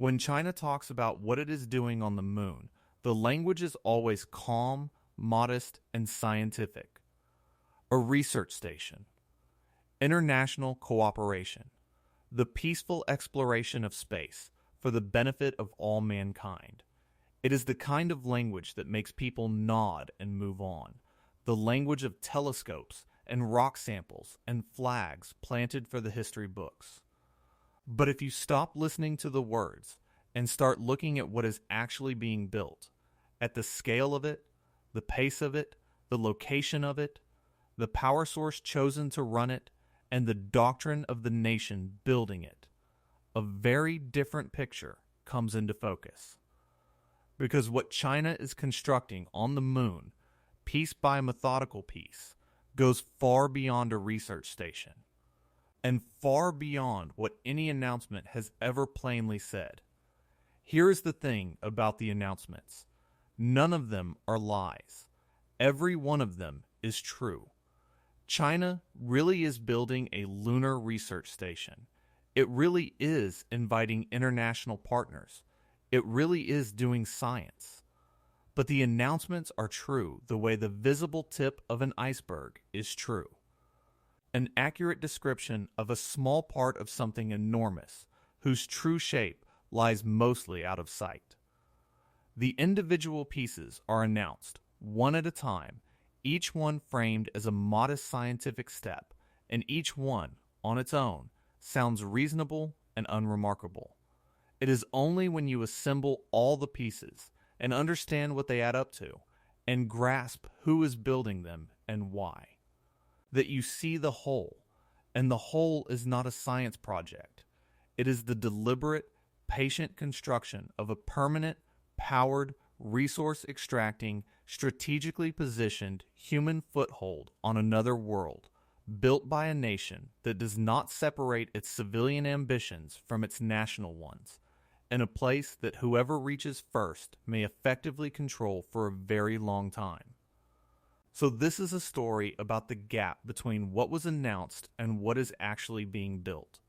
When China talks about what it is doing on the moon, the language is always calm, modest, and scientific. A research station, international cooperation, the peaceful exploration of space for the benefit of all mankind. It is the kind of language that makes people nod and move on, the language of telescopes and rock samples and flags planted for the history books. But if you stop listening to the words and start looking at what is actually being built, at the scale of it, the pace of it, the location of it, the power source chosen to run it, and the doctrine of the nation building it, a very different picture comes into focus. Because what China is constructing on the moon, piece by methodical piece, goes far beyond a research station, and far beyond what any announcement has ever plainly said. Here is the thing about the announcements. None of them are lies. Every one of them is true. China really is building a lunar research station. It really is inviting international partners. It really is doing science. But the announcements are true the way the visible tip of an iceberg is true. An accurate description of a small part of something enormous, whose true shape lies mostly out of sight. The individual pieces are announced, one at a time, each one framed as a modest scientific step, and each one, on its own, sounds reasonable and unremarkable. It is only when you assemble all the pieces and understand what they add up to, and grasp who is building them and why, that you see the whole, and the whole is not a science project. It is the deliberate, patient construction of a permanent, powered, resource-extracting, strategically positioned human foothold on another world, built by a nation that does not separate its civilian ambitions from its national ones, in a place that whoever reaches first may effectively control for a very long time. So this is a story about the gap between what was announced and what is actually being built.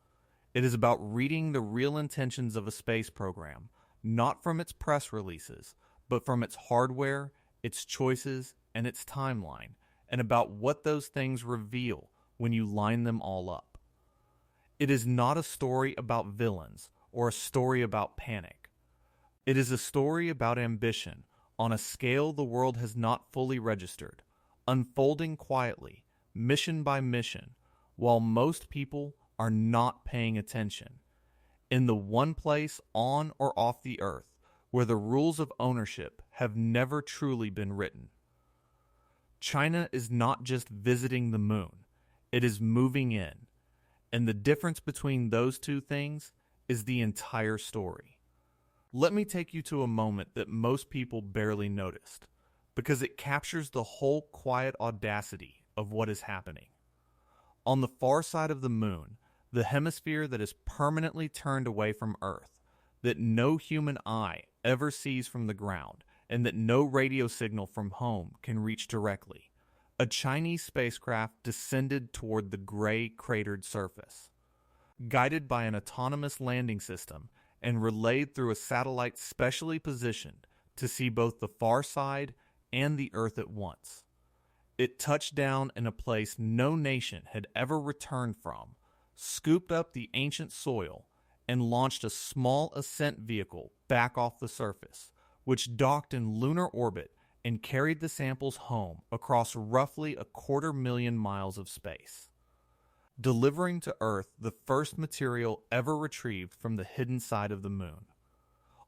It is about reading the real intentions of a space program, not from its press releases, but from its hardware, its choices, and its timeline, and about what those things reveal when you line them all up. It is not a story about villains or a story about panic. It is a story about ambition on a scale the world has not fully registered, unfolding quietly, mission by mission, while most people are not paying attention, in the one place on or off the earth where the rules of ownership have never truly been written. China is not just visiting the moon, it is moving in, and the difference between those two things is the entire story. Let me take you to a moment that most people barely noticed, because it captures the whole quiet audacity of what is happening. On the far side of the moon, the hemisphere that is permanently turned away from Earth, that no human eye ever sees from the ground, and that no radio signal from home can reach directly, a Chinese spacecraft descended toward the gray cratered surface. Guided by an autonomous landing system and relayed through a satellite specially positioned to see both the far side and the Earth at once. It touched down in a place no nation had ever returned from, scooped up the ancient soil, and launched a small ascent vehicle back off the surface, which docked in lunar orbit and carried the samples home across roughly 250,000 miles of space, delivering to Earth the first material ever retrieved from the hidden side of the moon.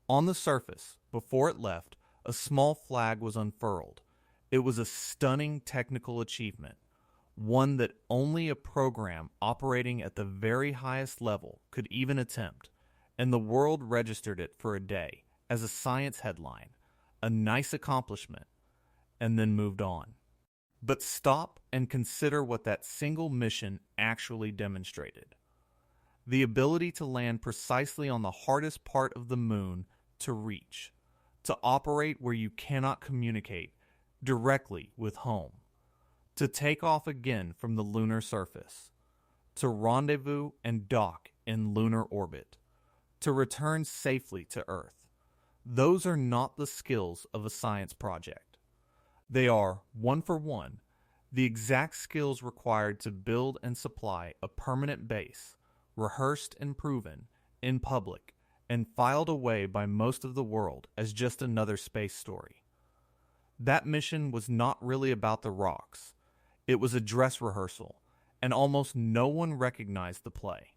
On the surface, before it left, a small flag was unfurled. It was a stunning technical achievement, one that only a program operating at the very highest level could even attempt, and the world registered it for a day as a science headline, a nice accomplishment, and then moved on. But stop and consider what that single mission actually demonstrated. The ability to land precisely on the hardest part of the moon to reach, to operate where you cannot communicate directly with home, to take off again from the lunar surface, to rendezvous and dock in lunar orbit, to return safely to Earth. Those are not the skills of a science project. They are, one for one, the exact skills required to build and supply a permanent base, rehearsed and proven, in public, and filed away by most of the world as just another space story. That mission was not really about the rocks. It was a dress rehearsal, and almost no one recognized the play.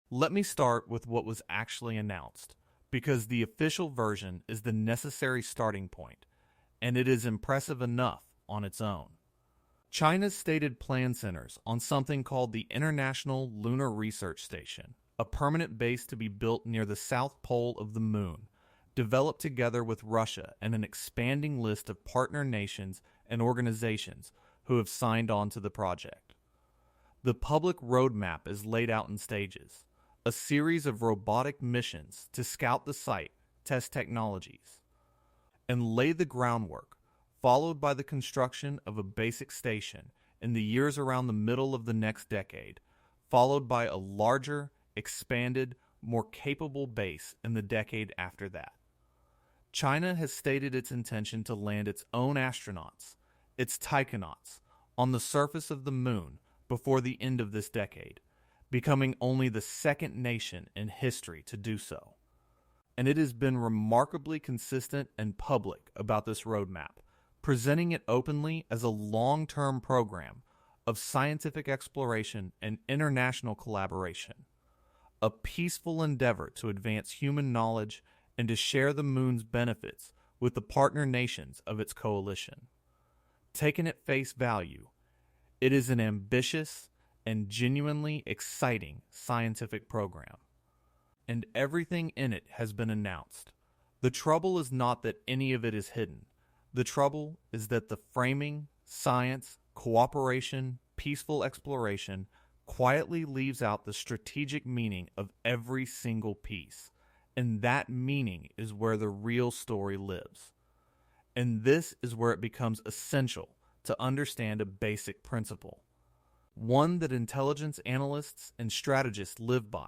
Let me start with what was actually announced, because the official version is the necessary starting point, and it is impressive enough on its own. China's stated plan centers on something called the International Lunar Research Station, a permanent base to be built near the south pole of the moon, developed together with Russia and an expanding list of partner nations and organizations who have signed on to the project. The public roadmap is laid out in stages, a series of robotic missions to scout the site, test technologies, and lay the groundwork, followed by the construction of a basic station in the years around the middle of the next decade, followed by a larger, expanded, more capable base in the decade after that. China has stated its intention to land its own astronauts, its taikonauts, on the surface of the moon before the end of this decade, becoming only the second nation in history to do so. And it has been remarkably consistent and public about this roadmap, presenting it openly as a long-term program of scientific exploration and international collaboration, a peaceful endeavor to advance human knowledge and to share the moon's benefits with the partner nations of its coalition. Taken at face value, it is an ambitious and genuinely exciting scientific program, and everything in it has been announced. The trouble is not that any of it is hidden. The trouble is that the framing, science, cooperation, peaceful exploration quietly leaves out the strategic meaning of every single piece, and that meaning is where the real story lives. And this is where it becomes essential to understand a basic principle, one that intelligence analysts and strategists live by,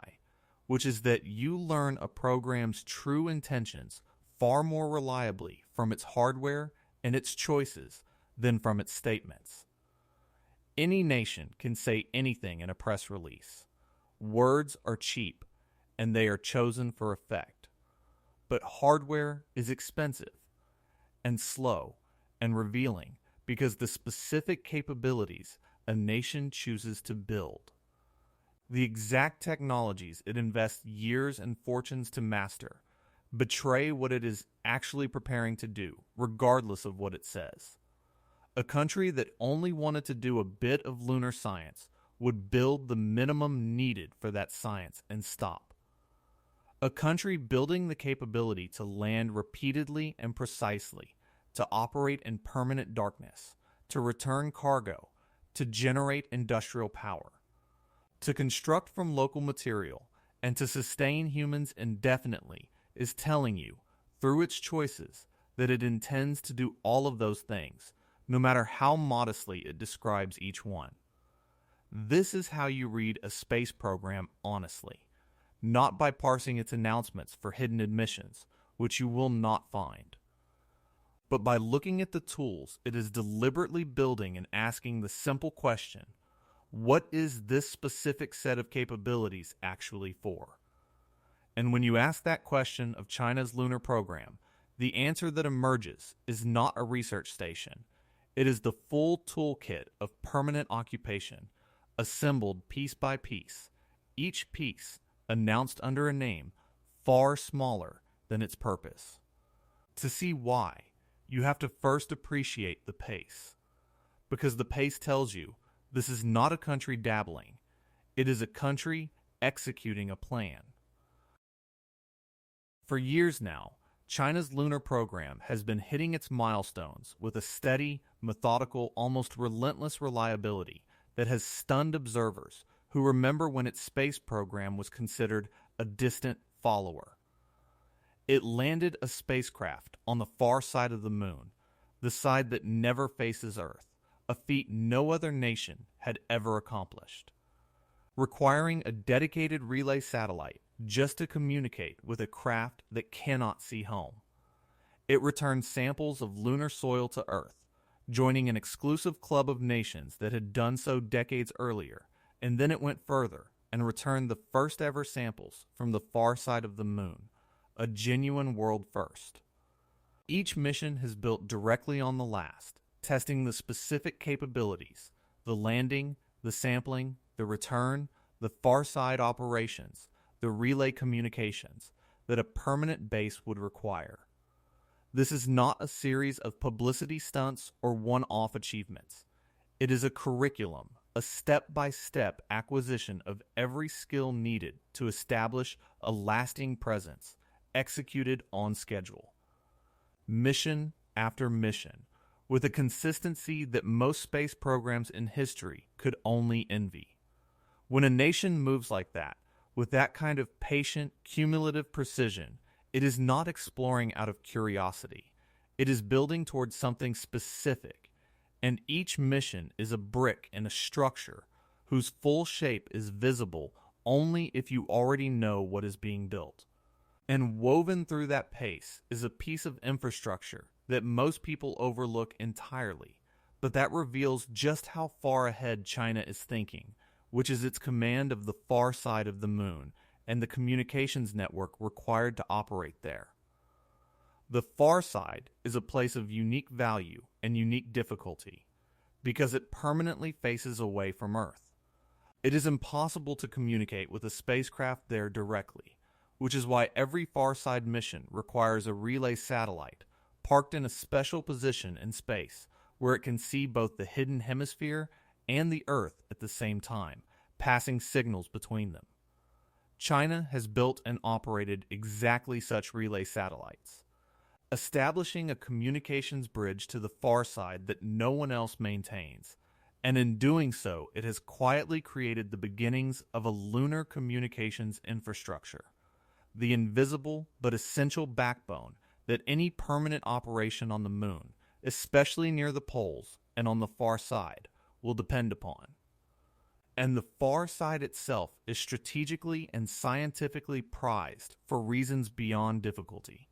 which is that you learn a program's true intentions far more reliably from its hardware and its choices than from its statements. Any nation can say anything in a press release. Words are cheap, and they are chosen for effect. But hardware is expensive, and slow, and revealing because the specific capabilities a nation chooses to build, the exact technologies it invests years and fortunes to master, betray what it is actually preparing to do, regardless of what it says. A country that only wanted to do a bit of lunar science would build the minimum needed for that science and stop. A country building the capability to land repeatedly and precisely, to operate in permanent darkness, to return cargo, to generate industrial power, to construct from local material, and to sustain humans indefinitely is telling you, through its choices, that it intends to do all of those things, no matter how modestly it describes each one. This is how you read a space program honestly, not by parsing its announcements for hidden admissions, which you will not find, but by looking at the tools it is deliberately building and asking the simple question, what is this specific set of capabilities actually for? And when you ask that question of China's lunar program, the answer that emerges is not a research station. It is the full toolkit of permanent occupation, assembled piece by piece, each piece announced under a name far smaller than its purpose. To see why, you have to first appreciate the pace, because the pace tells you this is not a country dabbling. It is a country executing a plan. For years now, China's lunar program has been hitting its milestones with a steady, methodical, almost relentless reliability that has stunned observers who remember when its space program was considered a distant follower. It landed a spacecraft on the far side of the moon, the side that never faces Earth, a feat no other nation had ever accomplished. requiring a dedicated relay satellite just to communicate with a craft that cannot see home. It returned samples of lunar soil to Earth, joining an exclusive club of nations that had done so decades earlier, and then it went further and returned the first ever samples from the far side of the moon, a genuine world first. Each mission has built directly on the last, testing the specific capabilities, the landing, the sampling, the return, the far side operations, the relay communications that a permanent base would require. This is not a series of publicity stunts or one-off achievements. It is a curriculum, a step-by-step acquisition of every skill needed to establish a lasting presence, executed on schedule. Mission after mission, with a consistency that most space programs in history could only envy. When a nation moves like that, with that kind of patient, cumulative precision, it is not exploring out of curiosity. It is building towards something specific, and each mission is a brick in a structure whose full shape is visible only if you already know what is being built. And woven through that pace is a piece of infrastructure that most people overlook entirely, but that reveals just how far ahead China is thinking, which is its command of the far side of the moon and the communications network required to operate there. The far side is a place of unique value and unique difficulty because it permanently faces away from Earth. It is impossible to communicate with a spacecraft there directly, which is why every far side mission requires a relay satellite parked in a special position in space where it can see both the hidden hemisphere and the Earth at the same time, passing signals between them. China has built and operated exactly such relay satellites, establishing a communications bridge to the far side that no one else maintains, and in doing so, it has quietly created the beginnings of a lunar communications infrastructure, the invisible but essential backbone that any permanent operation on the moon, especially near the poles and on the far side, will depend upon. And the far side itself is strategically and scientifically prized for reasons beyond difficulty.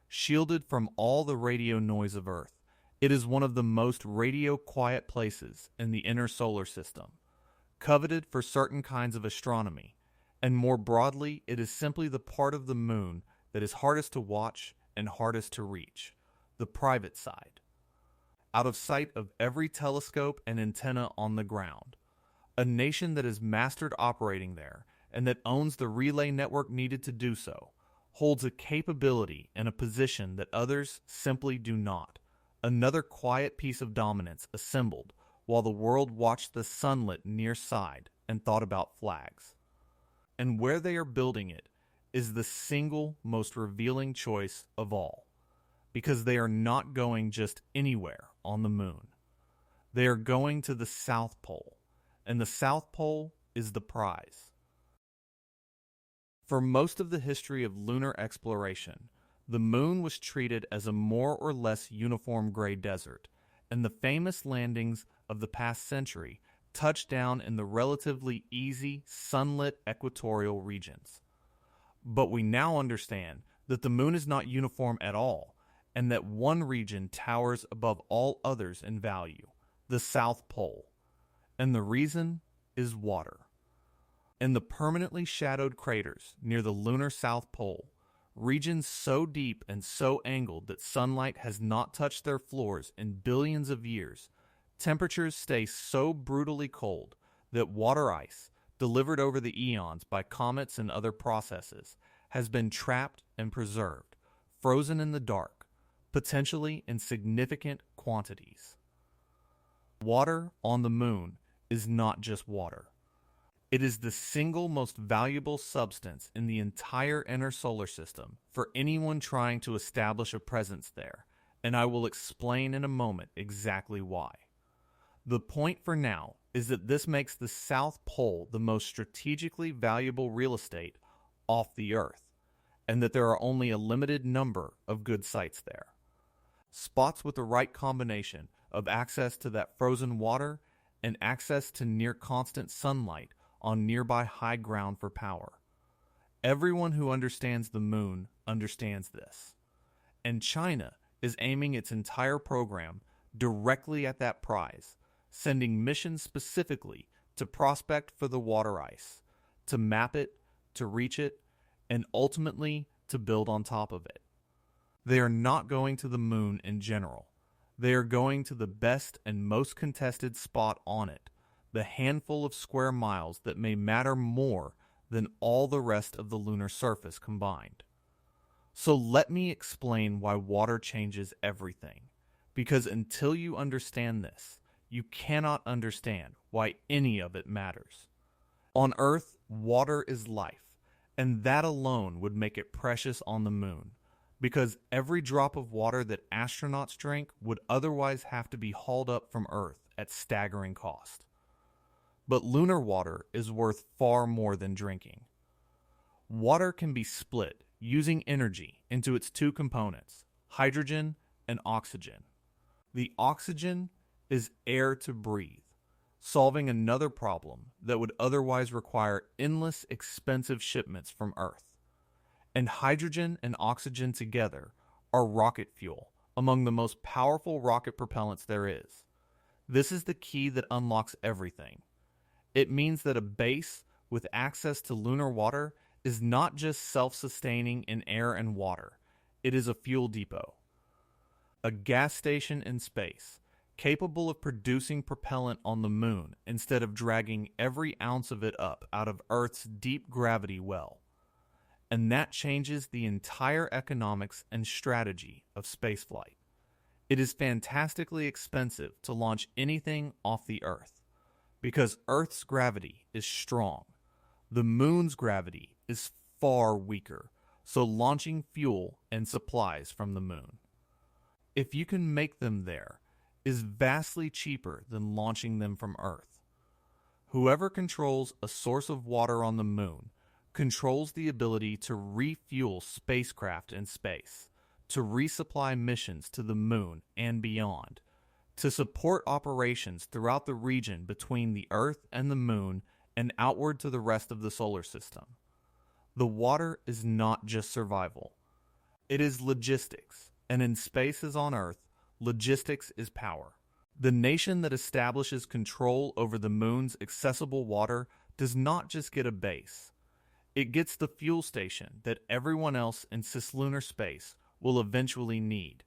Shielded from all the radio noise of Earth, it is one of the most radio-quiet places in the inner solar system, coveted for certain kinds of astronomy, and more broadly, it is simply the part of the moon that is hardest to watch and hardest to reach, the private side. Out of sight of every telescope and antenna on the ground, a nation that has mastered operating there and that owns the relay network needed to do so, holds a capability and a position that others simply do not. Another quiet piece of dominance assembled while the world watched the sunlit near side and thought about flags. And where they are building it is the single most revealing choice of all, because they are not going just anywhere on the moon. They are going to the South Pole, and the South Pole is the prize. For most of the history of lunar exploration, the moon was treated as a more or less uniform gray desert, and the famous landings of the past century touched down in the relatively easy, sunlit equatorial regions. But we now understand that the moon is not uniform at all, and that one region towers above all others in value, the South Pole. And the reason is water. In the permanently shadowed craters near the lunar South Pole, regions so deep and so angled that sunlight has not touched their floors in billions of years, temperatures stay so brutally cold that water ice, delivered over the eons by comets and other processes, has been trapped and preserved, frozen in the dark, potentially in significant quantities. Water on the moon is not just water. It is the single most valuable substance in the entire inner solar system for anyone trying to establish a presence there, and I will explain in a moment exactly why. The point for now is that this makes the South Pole the most strategically valuable real estate off the Earth, and that there are only a limited number of good sites there. Spots with the right combination of access to that frozen water and access to near constant sunlight on nearby high ground for power. Everyone who understands the moon understands this. And China is aiming its entire program directly at that prize, sending missions specifically to prospect for the water ice, to map it, to reach it, and ultimately to build on top of it. They are not going to the moon in general. They are going to the best and most contested spot on it, the handful of square miles that may matter more than all the rest of the lunar surface combined. So let me explain why water changes everything, because until you understand this, you cannot understand why any of it matters. On Earth, water is life, and that alone would make it precious on the moon, because every drop of water that astronauts drink would otherwise have to be hauled up from Earth at staggering cost. But lunar water is worth far more than drinking. Water can be split using energy into its two components, hydrogen and oxygen. The oxygen is air to breathe, solving another problem that would otherwise require endless expensive shipments from Earth. And hydrogen and oxygen together are rocket fuel, among the most powerful rocket propellants there is. This is the key that unlocks everything. It means that a base with access to lunar water is not just self-sustaining in air and water. It is a fuel depot. A gas station in space, capable of producing propellant on the moon instead of dragging every ounce of it up out of Earth's deep gravity well. And that changes the entire economics and strategy of spaceflight. It is fantastically expensive to launch anything off the Earth, because Earth's gravity is strong. The moon's gravity is far weaker, so launching fuel and supplies from the moon, if you can make them there, is vastly cheaper than launching them from Earth. Whoever controls a source of water on the moon controls the ability to refuel spacecraft in space, to resupply missions to the moon and beyond, to support operations throughout the region between the Earth and the moon and outward to the rest of the solar system. The water is not just survival. It is logistics, and in space as on Earth, logistics is power. The nation that establishes control over the moon's accessible water does not just get a base. It gets the fuel station that everyone else in cislunar space will eventually need,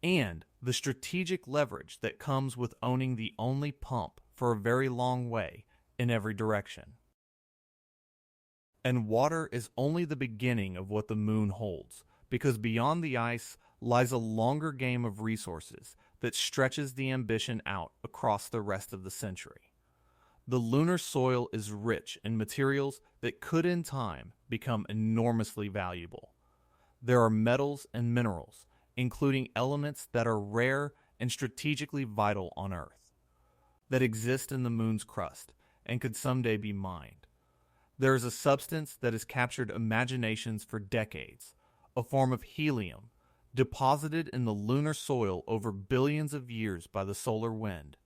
and the strategic leverage that comes with owning the only pump for a very long way in every direction. And water is only the beginning of what the moon holds, because beyond the ice lies a longer game of resources that stretches the ambition out across the rest of the century. The lunar soil is rich in materials that could in time become enormously valuable. There are metals and minerals, including elements that are rare and strategically vital on Earth, that exist in the moon's crust and could someday be mined. There is a substance that has captured imaginations for decades, a form of helium, deposited in the lunar soil over billions of years by the solar wind,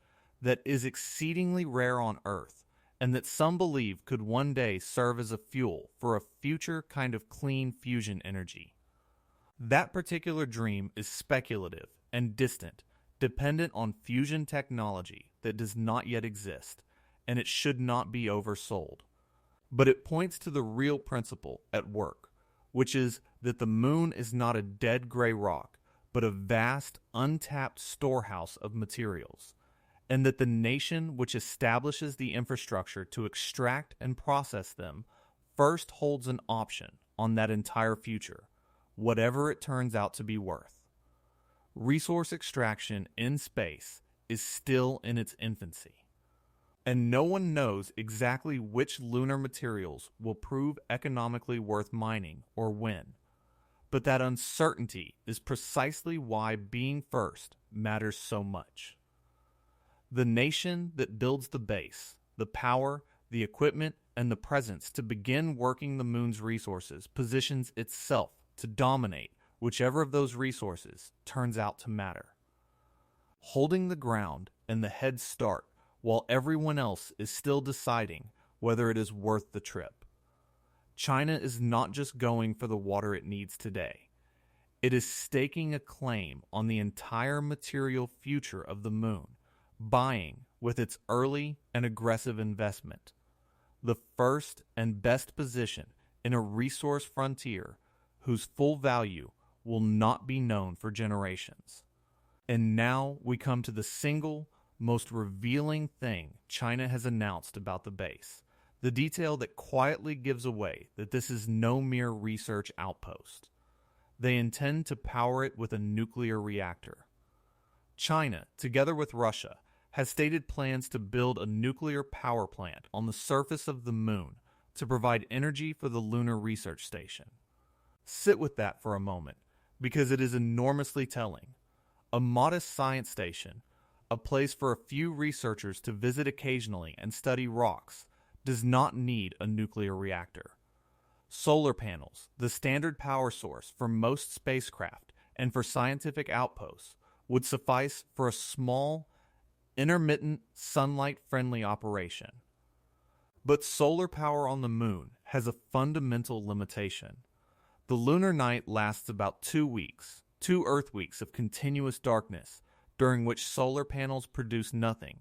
that is exceedingly rare on Earth, and that some believe could one day serve as a fuel for a future kind of clean fusion energy. That particular dream is speculative and distant, dependent on fusion technology that does not yet exist, and it should not be oversold. But it points to the real principle at work, which is that the moon is not a dead gray rock, but a vast, untapped storehouse of materials, and that the nation which establishes the infrastructure to extract and process them first holds an option on that entire future, whatever it turns out to be worth. Resource extraction in space is still in its infancy, and no one knows exactly which lunar materials will prove economically worth mining or when. But that uncertainty is precisely why being first matters so much. The nation that builds the base, the power, the equipment, and the presence to begin working the moon's resources positions itself to dominate whichever of those resources turns out to matter. Holding the ground and the head start while everyone else is still deciding whether it is worth the trip. China is not just going for the water it needs today. It is staking a claim on the entire material future of the moon, buying, with its early and aggressive investment, the first and best position in a resource frontier whose full value will not be known for generations. And now we come to the single, most revealing thing China has announced about the base, the detail that quietly gives away that this is no mere research outpost. They intend to power it with a nuclear reactor. China, together with Russia, has stated plans to build a nuclear power plant on the surface of the moon to provide energy for the Lunar research station. Sit with that for a moment, because it is enormously telling. A modest science station, a place for a few researchers to visit occasionally and study rocks, does not need a nuclear reactor. Solar panels, the standard power source for most spacecraft and for scientific outposts, would suffice for a small, intermittent, sunlight-friendly operation. But solar power on the moon has a fundamental limitation. The lunar night lasts about 2 weeks, 2 Earth weeks of continuous darkness, during which solar panels produce nothing,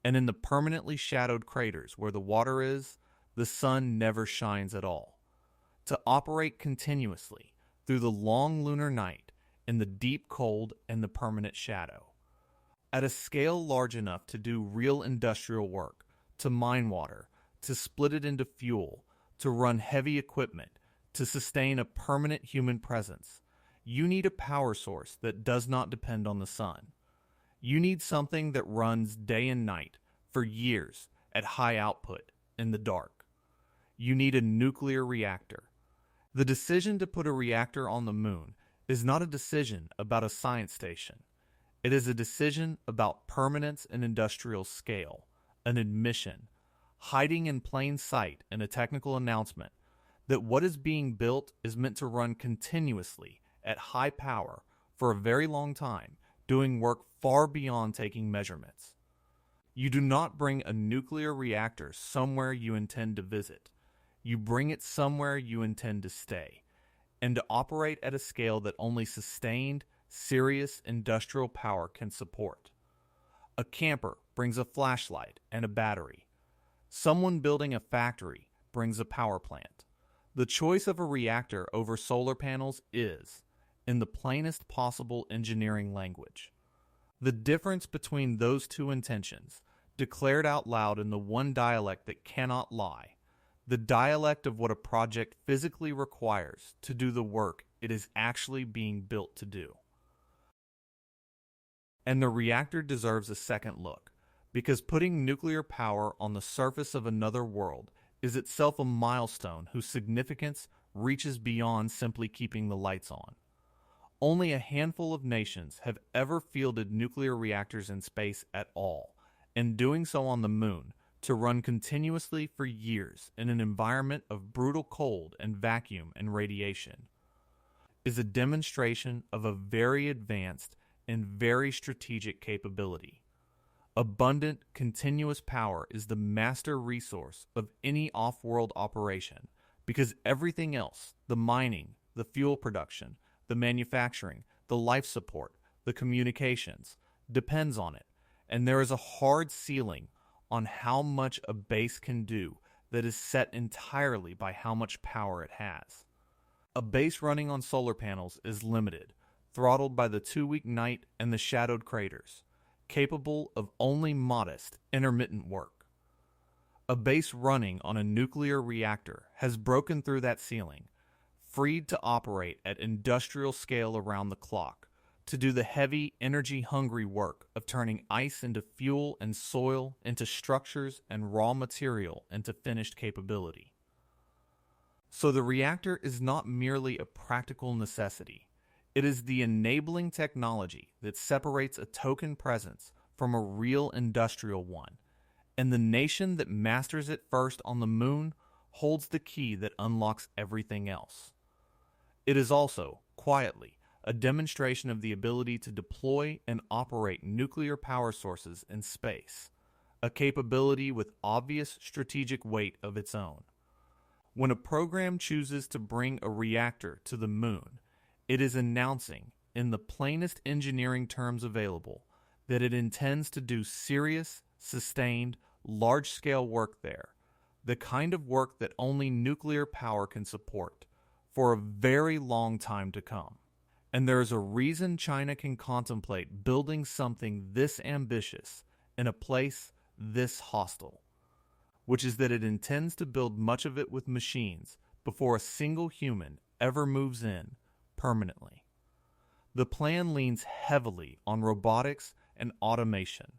and in the permanently shadowed craters where the water is, the sun never shines at all. To operate continuously through the long lunar night in the deep cold and the permanent shadow. At a scale large enough to do real industrial work, to mine water, to split it into fuel, to run heavy equipment, to sustain a permanent human presence, you need a power source that does not depend on the sun. You need something that runs day and night for years at high output in the dark. You need a nuclear reactor. The decision to put a reactor on the moon is not a decision about a science station. It is a decision about permanence and industrial scale, an admission, hiding in plain sight in a technical announcement that what is being built is meant to run continuously at high power for a very long time, doing work far beyond taking measurements. You do not bring a nuclear reactor somewhere you intend to visit. You bring it somewhere you intend to stay, and to operate at a scale that only sustained, serious industrial power can support. A camper brings a flashlight and a battery. Someone building a factory brings a power plant. The choice of a reactor over solar panels is, in the plainest possible engineering language, the difference between those two intentions, declared out loud in the one dialect that cannot lie, the dialect of what a project physically requires to do the work it is actually being built to do. And the reactor deserves a second look, because putting nuclear power on the surface of another world is itself a milestone whose significance reaches beyond simply keeping the lights on. Only a handful of nations have ever fielded nuclear reactors in space at all, and doing so on the moon, to run continuously for years in an environment of brutal cold and vacuum and radiation, is a demonstration of a very advanced and very strategic capability. Abundant, continuous power is the master resource of any off-world operation, because everything else, the mining, the fuel production, the manufacturing, the life support, the communications, depends on it, and there is a hard ceiling on how much a base can do that is set entirely by how much power it has. A base running on solar panels is limited, throttled by the 2-week night and the shadowed craters, capable of only modest, intermittent work. A base running on a nuclear reactor has broken through that ceiling, freed to operate at industrial scale around the clock, to do the heavy, energy-hungry work of turning ice into fuel and soil into structures and raw material into finished capability. So the reactor is not merely a practical necessity. It is the enabling technology that separates a token presence from a real industrial one, and the nation that masters it first on the moon holds the key that unlocks everything else. It is also, quietly, a demonstration of the ability to deploy and operate nuclear power sources in space, a capability with obvious strategic weight of its own. When a program chooses to bring a reactor to the moon, it is announcing, in the plainest engineering terms available, that it intends to do serious, sustained, large-scale work there, the kind of work that only nuclear power can support, for a very long time to come. And there is a reason China can contemplate building something this ambitious in a place this hostile, which is that it intends to build much of it with machines before a single human ever moves in permanently. The plan leans heavily on robotics and automation,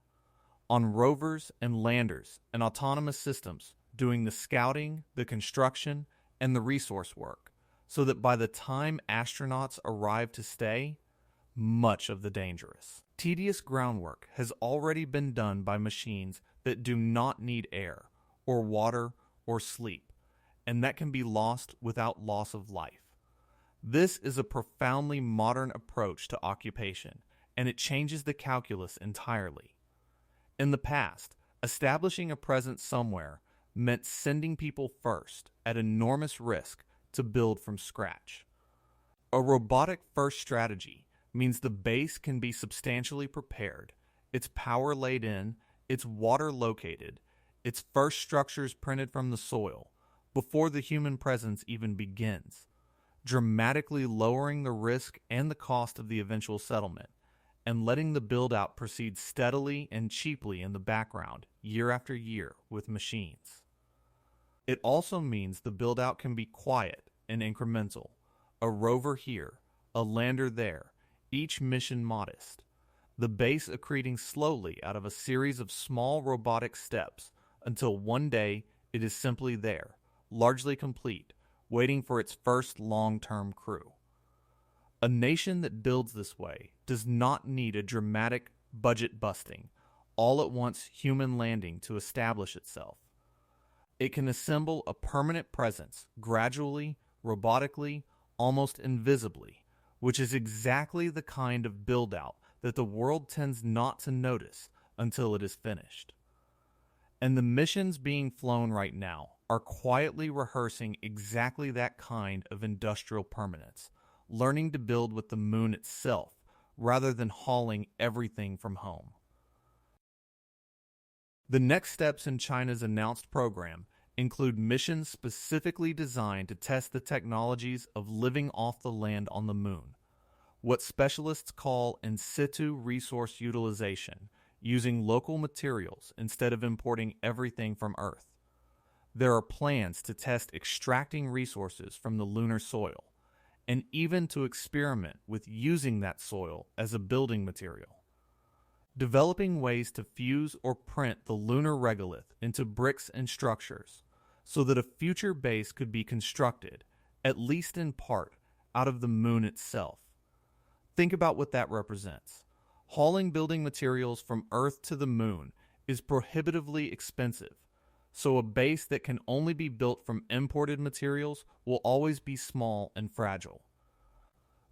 on rovers and landers and autonomous systems doing the scouting, the construction, and the resource work, so that by the time astronauts arrive to stay, much of the dangerous, tedious groundwork has already been done by machines that do not need air, or water, or sleep, and that can be lost without loss of life. This is a profoundly modern approach to occupation, and it changes the calculus entirely. In the past, establishing a presence somewhere meant sending people first, at enormous risk, to build from scratch. A robotic-first strategy means the base can be substantially prepared, its power laid in, its water located, its first structures printed from the soil, before the human presence even begins, dramatically lowering the risk and the cost of the eventual settlement, and letting the build-out proceed steadily and cheaply in the background, year after year, with machines. It also means the build-out can be quiet and incremental, a rover here, a lander there, each mission modest, the base accreting slowly out of a series of small robotic steps until one day it is simply there, largely complete, waiting for its first long-term crew. A nation that builds this way does not need a dramatic, budget-busting, all-at-once human landing to establish itself. It can assemble a permanent presence gradually, robotically, almost invisibly, which is exactly the kind of build-out that the world tends not to notice until it is finished. And the missions being flown right now are quietly rehearsing exactly that kind of industrial permanence, learning to build with the moon itself rather than hauling everything from home. The next steps in China's announced program include missions specifically designed to test the technologies of living off the land on the moon, what specialists call in-situ resource utilization, using local materials instead of importing everything from Earth. There are plans to test extracting resources from the lunar soil, and even to experiment with using that soil as a building material. Developing ways to fuse or print the lunar regolith into bricks and structures, so that a future base could be constructed, at least in part, out of the moon itself. Think about what that represents. Hauling building materials from Earth to the moon is prohibitively expensive, so a base that can only be built from imported materials will always be small and fragile.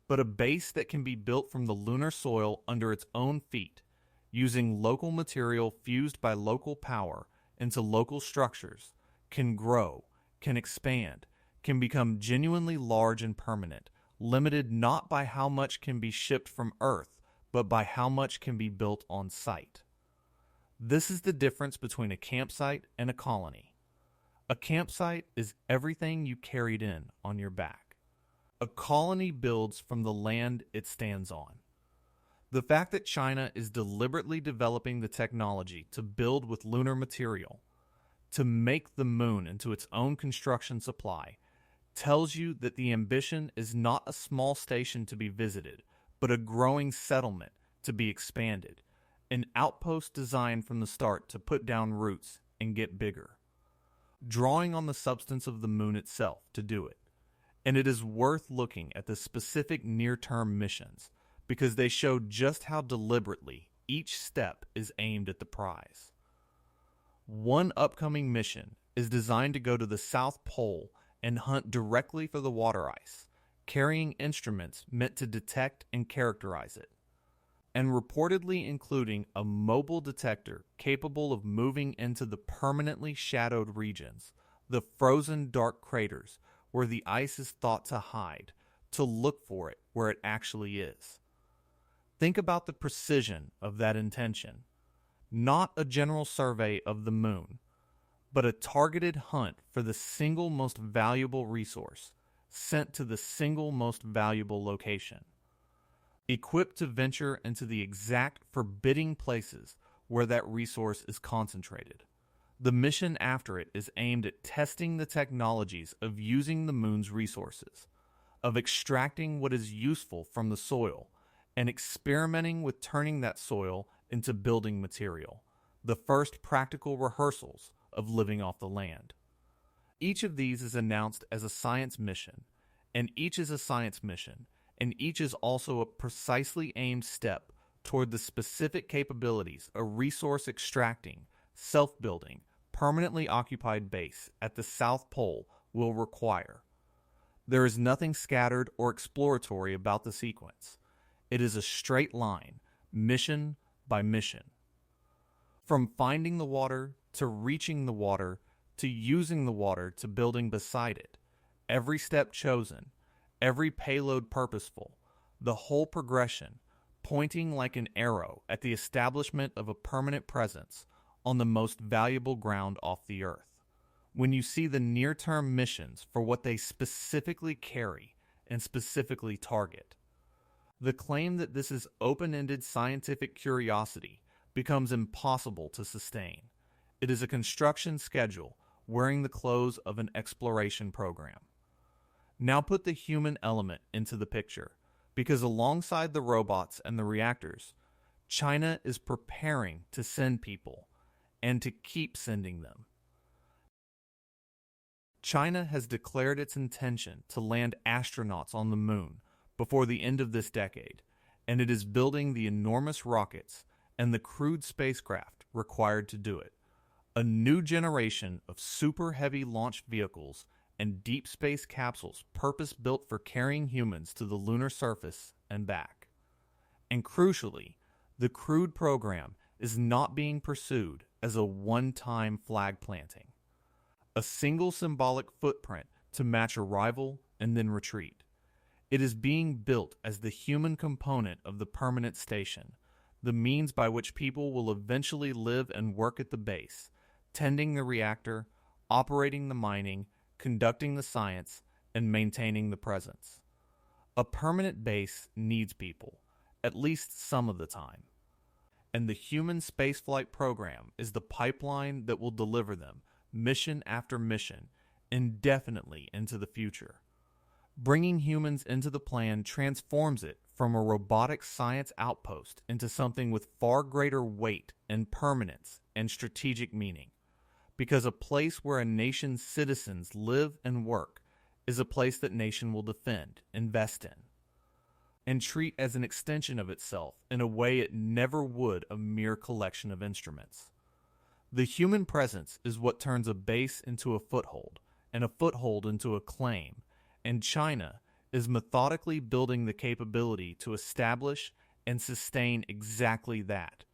But a base that can be built from the lunar soil under its own feet, using local material fused by local power into local structures, can grow, can expand, can become genuinely large and permanent, limited not by how much can be shipped from Earth, but by how much can be built on site. This is the difference between a campsite and a colony. A campsite is everything you carried in on your back. A colony builds from the land it stands on. The fact that China is deliberately developing the technology to build with lunar material, to make the moon into its own construction supply, tells you that the ambition is not a small station to be visited, but a growing settlement to be expanded, an outpost designed from the start to put down roots and get bigger, drawing on the substance of the moon itself to do it. And it is worth looking at the specific near-term missions, because they show just how deliberately each step is aimed at the prize. One upcoming mission is designed to go to the South Pole and hunt directly for the water ice, carrying instruments meant to detect and characterize it. and reportedly including a mobile detector capable of moving into the permanently shadowed regions, the frozen dark craters where the ice is thought to hide, to look for it where it actually is. Think about the precision of that intention. Not a general survey of the moon, but a targeted hunt for the single most valuable resource, sent to the single most valuable location. Equipped to venture into the exact forbidding places where that resource is concentrated. The mission after it is aimed at testing the technologies of using the moon's resources, of extracting what is useful from the soil, and experimenting with turning that soil into building material, the first practical rehearsals of living off the land. Each of these is announced as a science mission, and each is a science mission, and each is also a precisely aimed step toward the specific capabilities a resource extracting, self-building, permanently occupied base at the South Pole will require. There is nothing scattered or exploratory about the sequence. It is a straight line, mission by mission. From finding the water, to reaching the water, to using the water, to building beside it, every step chosen, every payload purposeful, the whole progression, pointing like an arrow at the establishment of a permanent presence on the most valuable ground off the earth. When you see the near-term missions for what they specifically carry and specifically target, the claim that this is open-ended scientific curiosity becomes impossible to sustain. It is a construction schedule wearing the clothes of an exploration program. Now put the human element into the picture, because alongside the robots and the reactors, China is preparing to send people and to keep sending them. China has declared its intention to land astronauts on the moon before the end of this decade, and it is building the enormous rockets and the crewed spacecraft required to do it. A new generation of super heavy launch vehicles and deep space capsules purpose-built for carrying humans to the lunar surface and back. And crucially, the crewed program is not being pursued as a one-time flag planting. A single symbolic footprint to match arrival and then retreat. It is being built as the human component of the permanent station, the means by which people will eventually live and work at the base, tending the reactor, operating the mining, conducting the science, and maintaining the presence. A permanent base needs people, at least some of the time. And the human spaceflight program is the pipeline that will deliver them, mission after mission, indefinitely into the future. Bringing humans into the plan transforms it from a robotic science outpost into something with far greater weight and permanence and strategic meaning. Because a place where a nation's citizens live and work is a place that nation will defend, invest in, and treat as an extension of itself in a way it never would a mere collection of instruments. The human presence is what turns a base into a foothold, and a foothold into a claim, and China is methodically building the capability to establish and sustain exactly that.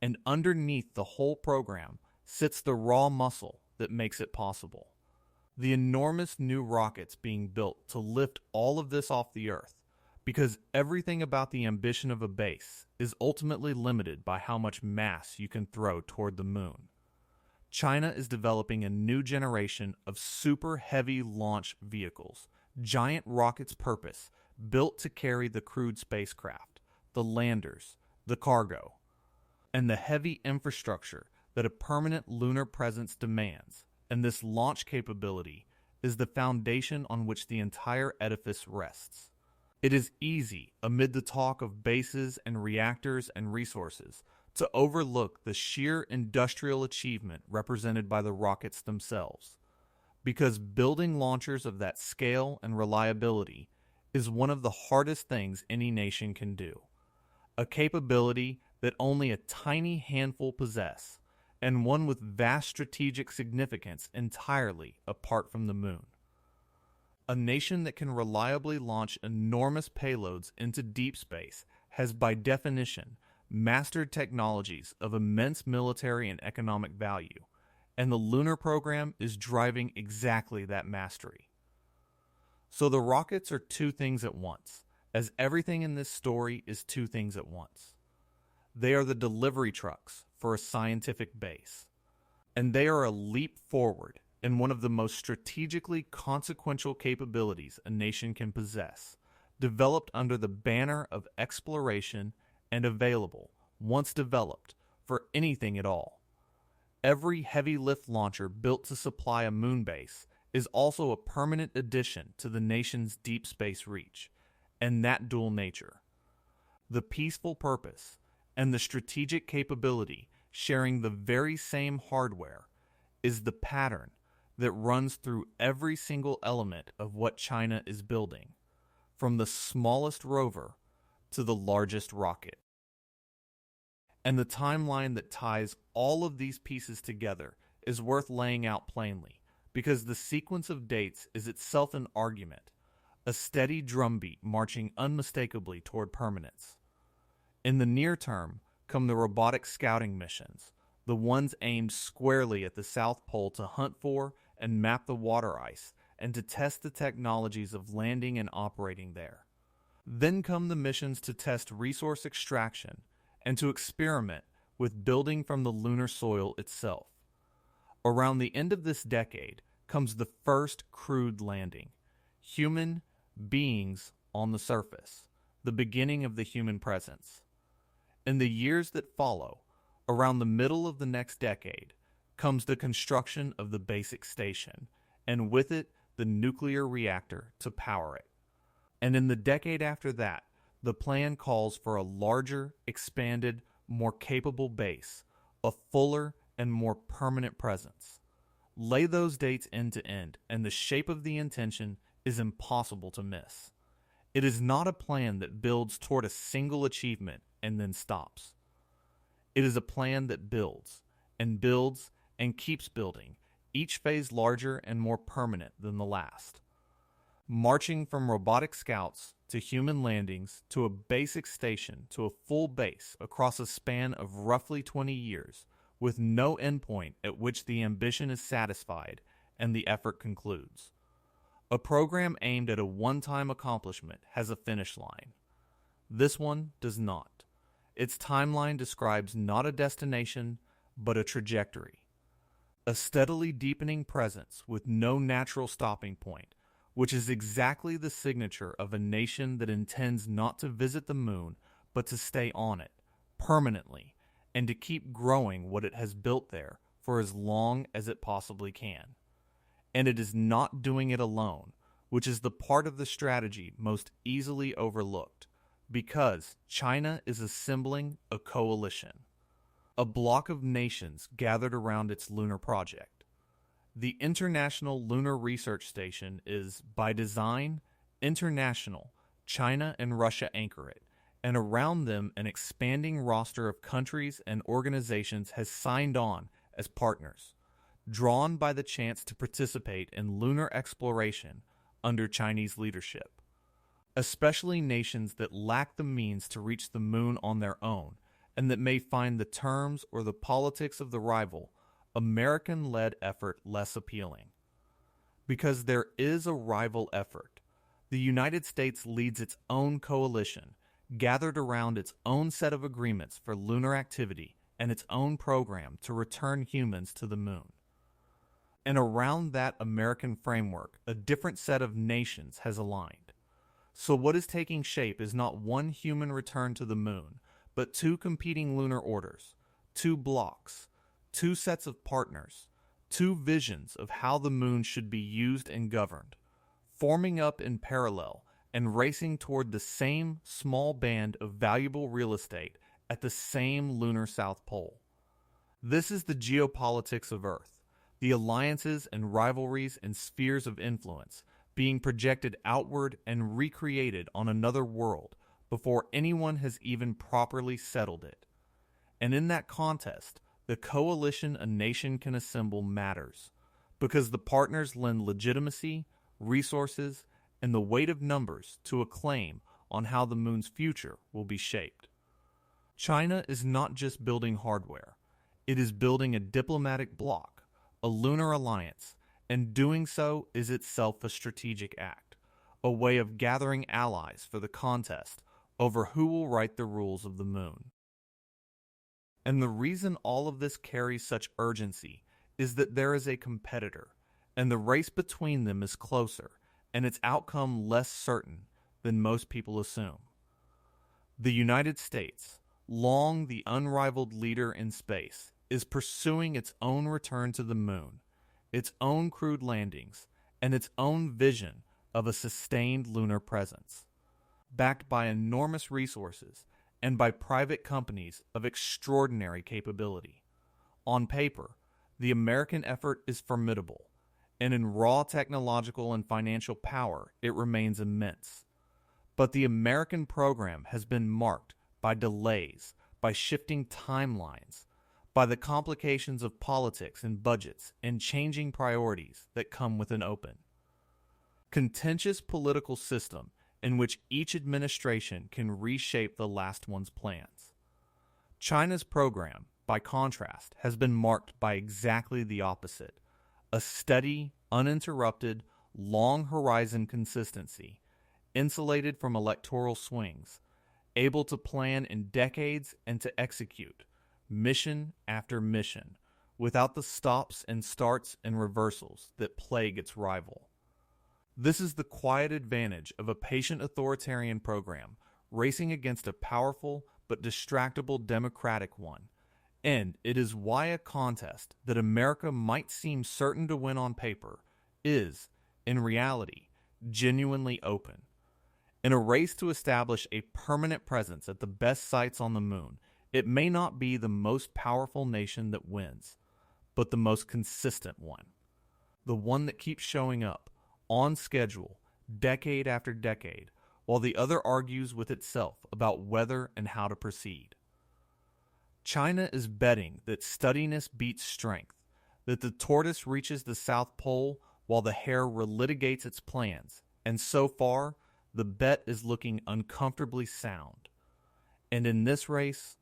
And underneath the whole program sits the raw muscle that makes it possible. The enormous new rockets being built to lift all of this off the Earth, because everything about the ambition of a base is ultimately limited by how much mass you can throw toward the moon. China is developing a new generation of super heavy launch vehicles, giant rockets purpose, built to carry the crewed spacecraft, the landers, the cargo, and the heavy infrastructure that a permanent lunar presence demands, and this launch capability is the foundation on which the entire edifice rests. It is easy, amid the talk of bases and reactors and resources, to overlook the sheer industrial achievement represented by the rockets themselves, because building launchers of that scale and reliability is one of the hardest things any nation can do, a capability that only a tiny handful possess, and one with vast strategic significance entirely apart from the moon. A nation that can reliably launch enormous payloads into deep space has by definition mastered technologies of immense military and economic value, and the Lunar program is driving exactly that mastery. So the rockets are two things at once, as everything in this story is two things at once. They are the delivery trucks for a scientific base, and they are a leap forward in one of the most strategically consequential capabilities a nation can possess, developed under the banner of exploration and available, once developed, for anything at all. Every heavy lift launcher built to supply a moon base is also a permanent addition to the nation's deep space reach, and that dual nature. The peaceful purpose and the strategic capability sharing the very same hardware is the pattern that runs through every single element of what China is building, from the smallest rover to the largest rocket. And the timeline that ties all of these pieces together is worth laying out plainly, because the sequence of dates is itself an argument, a steady drumbeat marching unmistakably toward permanence. In the near term come the robotic scouting missions, the ones aimed squarely at the South Pole to hunt for and map the water ice and to test the technologies of landing and operating there. Then come the missions to test resource extraction and to experiment with building from the lunar soil itself. Around the end of this decade comes the first crewed landing, human beings on the surface, the beginning of the human presence. In the years that follow, around the middle of the next decade, comes the construction of the basic station, and with it, the nuclear reactor to power it. And in the decade after that, the plan calls for a larger, expanded, more capable base, a fuller and more permanent presence. Lay those dates end to end, and the shape of the intention is impossible to miss. It is not a plan that builds toward a single achievement and then stops. It is a plan that builds and keeps building, each phase larger and more permanent than the last. Marching from robotic scouts to human landings to a basic station to a full base across a span of roughly 20 years, with no endpoint at which the ambition is satisfied and the effort concludes. A program aimed at a one-time accomplishment has a finish line. This one does not. Its timeline describes not a destination, but a trajectory. A steadily deepening presence with no natural stopping point, which is exactly the signature of a nation that intends not to visit the moon, but to stay on it, permanently, and to keep growing what it has built there for as long as it possibly can. And it is not doing it alone, which is the part of the strategy most easily overlooked, because China is assembling a coalition, a block of nations gathered around its lunar project. The International Lunar Research Station is, by design, international. China and Russia anchor it, and around them an expanding roster of countries and organizations has signed on as partners, drawn by the chance to participate in lunar exploration under Chinese leadership. Especially nations that lack the means to reach the moon on their own, and that may find the terms or the politics of the rival American-led effort less appealing. Because there is a rival effort. The United States leads its own coalition, gathered around its own set of agreements for lunar activity and its own program to return humans to the moon. And around that American framework, a different set of nations has aligned. So what is taking shape is not one human return to the moon, but two competing lunar orders, two blocks, two sets of partners, two visions of how the moon should be used and governed, forming up in parallel and racing toward the same small band of valuable real estate at the same lunar South Pole. This is the geopolitics of Earth, the alliances and rivalries and spheres of influence being projected outward and recreated on another world before anyone has even properly settled it. And in that contest, the coalition a nation can assemble matters, because the partners lend legitimacy, resources, and the weight of numbers to a claim on how the moon's future will be shaped. China is not just building hardware, it is building a diplomatic bloc, a lunar alliance, and doing so is itself a strategic act, a way of gathering allies for the contest over who will write the rules of the moon. And the reason all of this carries such urgency is that there is a competitor, and the race between them is closer, and its outcome less certain than most people assume. The United States, long the unrivaled leader in space, is pursuing its own return to the moon, its own crewed landings, and its own vision of a sustained lunar presence, backed by enormous resources and by private companies of extraordinary capability. On paper, the American effort is formidable, and in raw technological and financial power, it remains immense. But the American program has been marked by delays, by shifting timelines, by the complications of politics and budgets and changing priorities that come with an open, contentious political system in which each administration can reshape the last one's plans. China's program, by contrast, has been marked by exactly the opposite, a steady, uninterrupted, long-horizon consistency, insulated from electoral swings, able to plan in decades and to execute, mission after mission, without the stops and starts and reversals that plague its rival. This is the quiet advantage of a patient authoritarian program racing against a powerful but distractible democratic one, and it is why a contest that America might seem certain to win on paper is, in reality, genuinely open. In a race to establish a permanent presence at the best sites on the moon, it may not be the most powerful nation that wins, but the most consistent one. The one that keeps showing up, on schedule, decade after decade, while the other argues with itself about whether and how to proceed. China is betting that steadiness beats strength, that the tortoise reaches the South Pole while the hare relitigates its plans, and so far, the bet is looking uncomfortably sound. And in this race,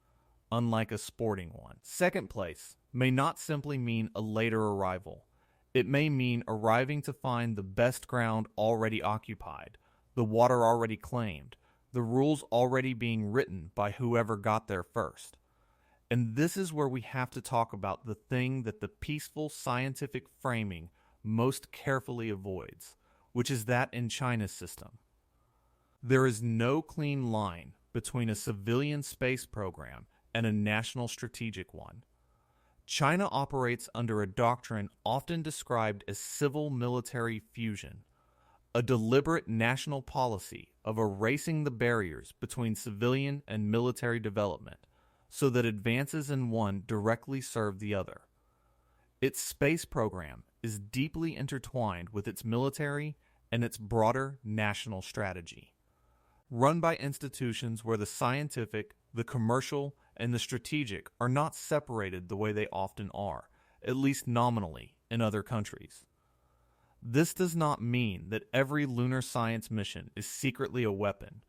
unlike a sporting one, second place may not simply mean a later arrival. It may mean arriving to find the best ground already occupied, the water already claimed, the rules already being written by whoever got there first. And this is where we have to talk about the thing that the peaceful scientific framing most carefully avoids, which is that in China's system. There is no clean line between a civilian space program and a national strategic one. China operates under a doctrine often described as civil-military fusion, a deliberate national policy of erasing the barriers between civilian and military development so that advances in one directly serve the other. Its space program is deeply intertwined with its military and its broader national strategy. Run by institutions where the scientific, the commercial, and the strategic are not separated the way they often are, at least nominally, in other countries. This does not mean that every lunar science mission is secretly a weapon.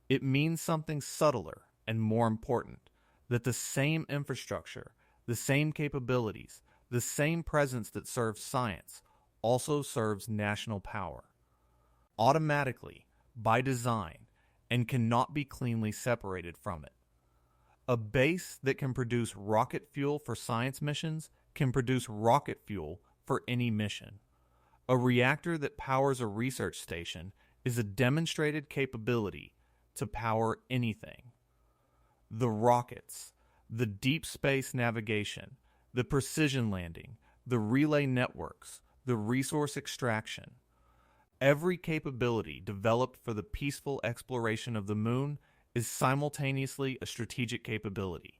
It means something subtler and more important, that the same infrastructure, the same capabilities, the same presence that serves science also serves national power. Automatically, by design, and cannot be cleanly separated from it. A base that can produce rocket fuel for science missions can produce rocket fuel for any mission. A reactor that powers a research station is a demonstrated capability to power anything. The rockets, the deep space navigation, the precision landing, the relay networks, the resource extraction. Every capability developed for the peaceful exploration of the moon is simultaneously a strategic capability,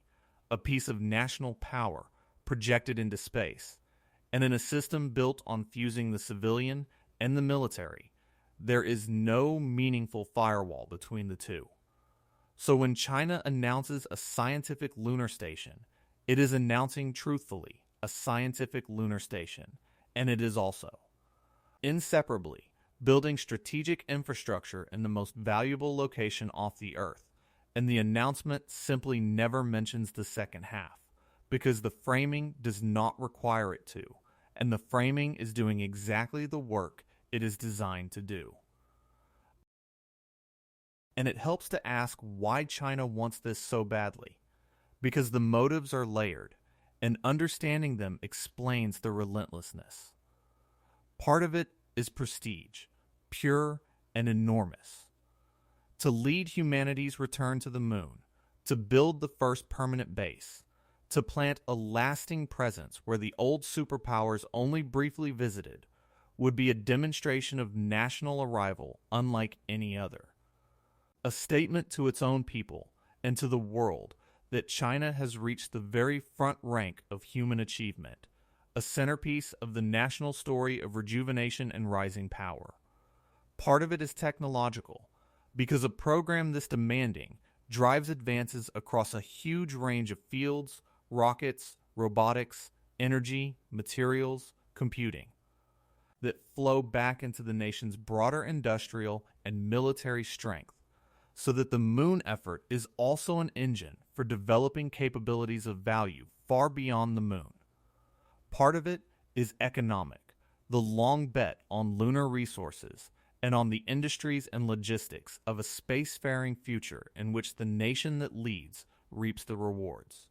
a piece of national power projected into space, and in a system built on fusing the civilian and the military, there is no meaningful firewall between the two. So when China announces a scientific lunar station, it is announcing truthfully a scientific lunar station, and it is also, inseparably, building strategic infrastructure in the most valuable location off the Earth, and the announcement simply never mentions the second half, because the framing does not require it to, and the framing is doing exactly the work it is designed to do. And it helps to ask why China wants this so badly, because the motives are layered, and understanding them explains the relentlessness. Part of it is prestige, pure and enormous. To lead humanity's return to the moon, to build the first permanent base, to plant a lasting presence where the old superpowers only briefly visited, would be a demonstration of national arrival unlike any other. A statement to its own people and to the world that China has reached the very front rank of human achievement, a centerpiece of the national story of rejuvenation and rising power. Part of it is technological, because a program this demanding drives advances across a huge range of fields, rockets, robotics, energy, materials, computing, that flow back into the nation's broader industrial and military strength, so that the moon effort is also an engine for developing capabilities of value far beyond the moon. Part of it is economic, the long bet on lunar resources and on the industries and logistics of a spacefaring future in which the nation that leads reaps the rewards.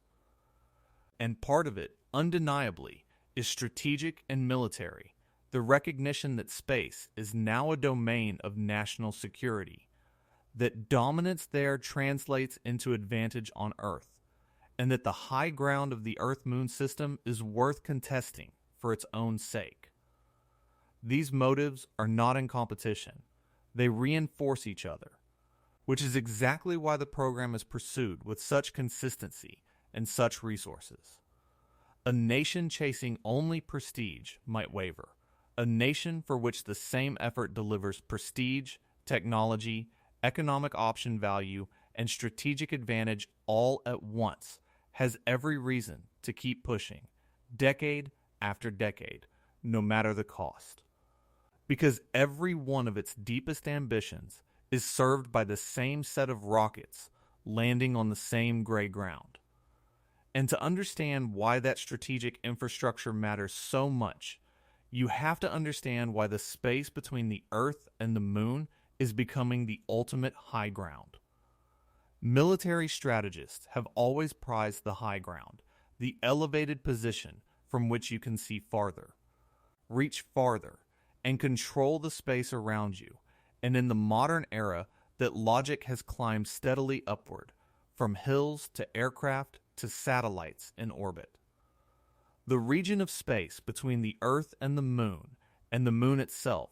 And part of it, undeniably, is strategic and military, the recognition that space is now a domain of national security, that dominance there translates into advantage on Earth, and that the high ground of the Earth-Moon system is worth contesting for its own sake. These motives are not in competition. They reinforce each other, which is exactly why the program is pursued with such consistency and such resources. A nation chasing only prestige might waver. A nation for which the same effort delivers prestige, technology, economic option value, and strategic advantage all at once has every reason to keep pushing, decade after decade, no matter the cost. Because every one of its deepest ambitions is served by the same set of rockets landing on the same gray ground. And to understand why that strategic infrastructure matters so much, you have to understand why the space between the Earth and the Moon is becoming the ultimate high ground. Military strategists have always prized the high ground, the elevated position from which you can see farther, reach farther, and control the space around you, and in the modern era, that logic has climbed steadily upward, from hills to aircraft to satellites in orbit. The region of space between the Earth and the Moon itself,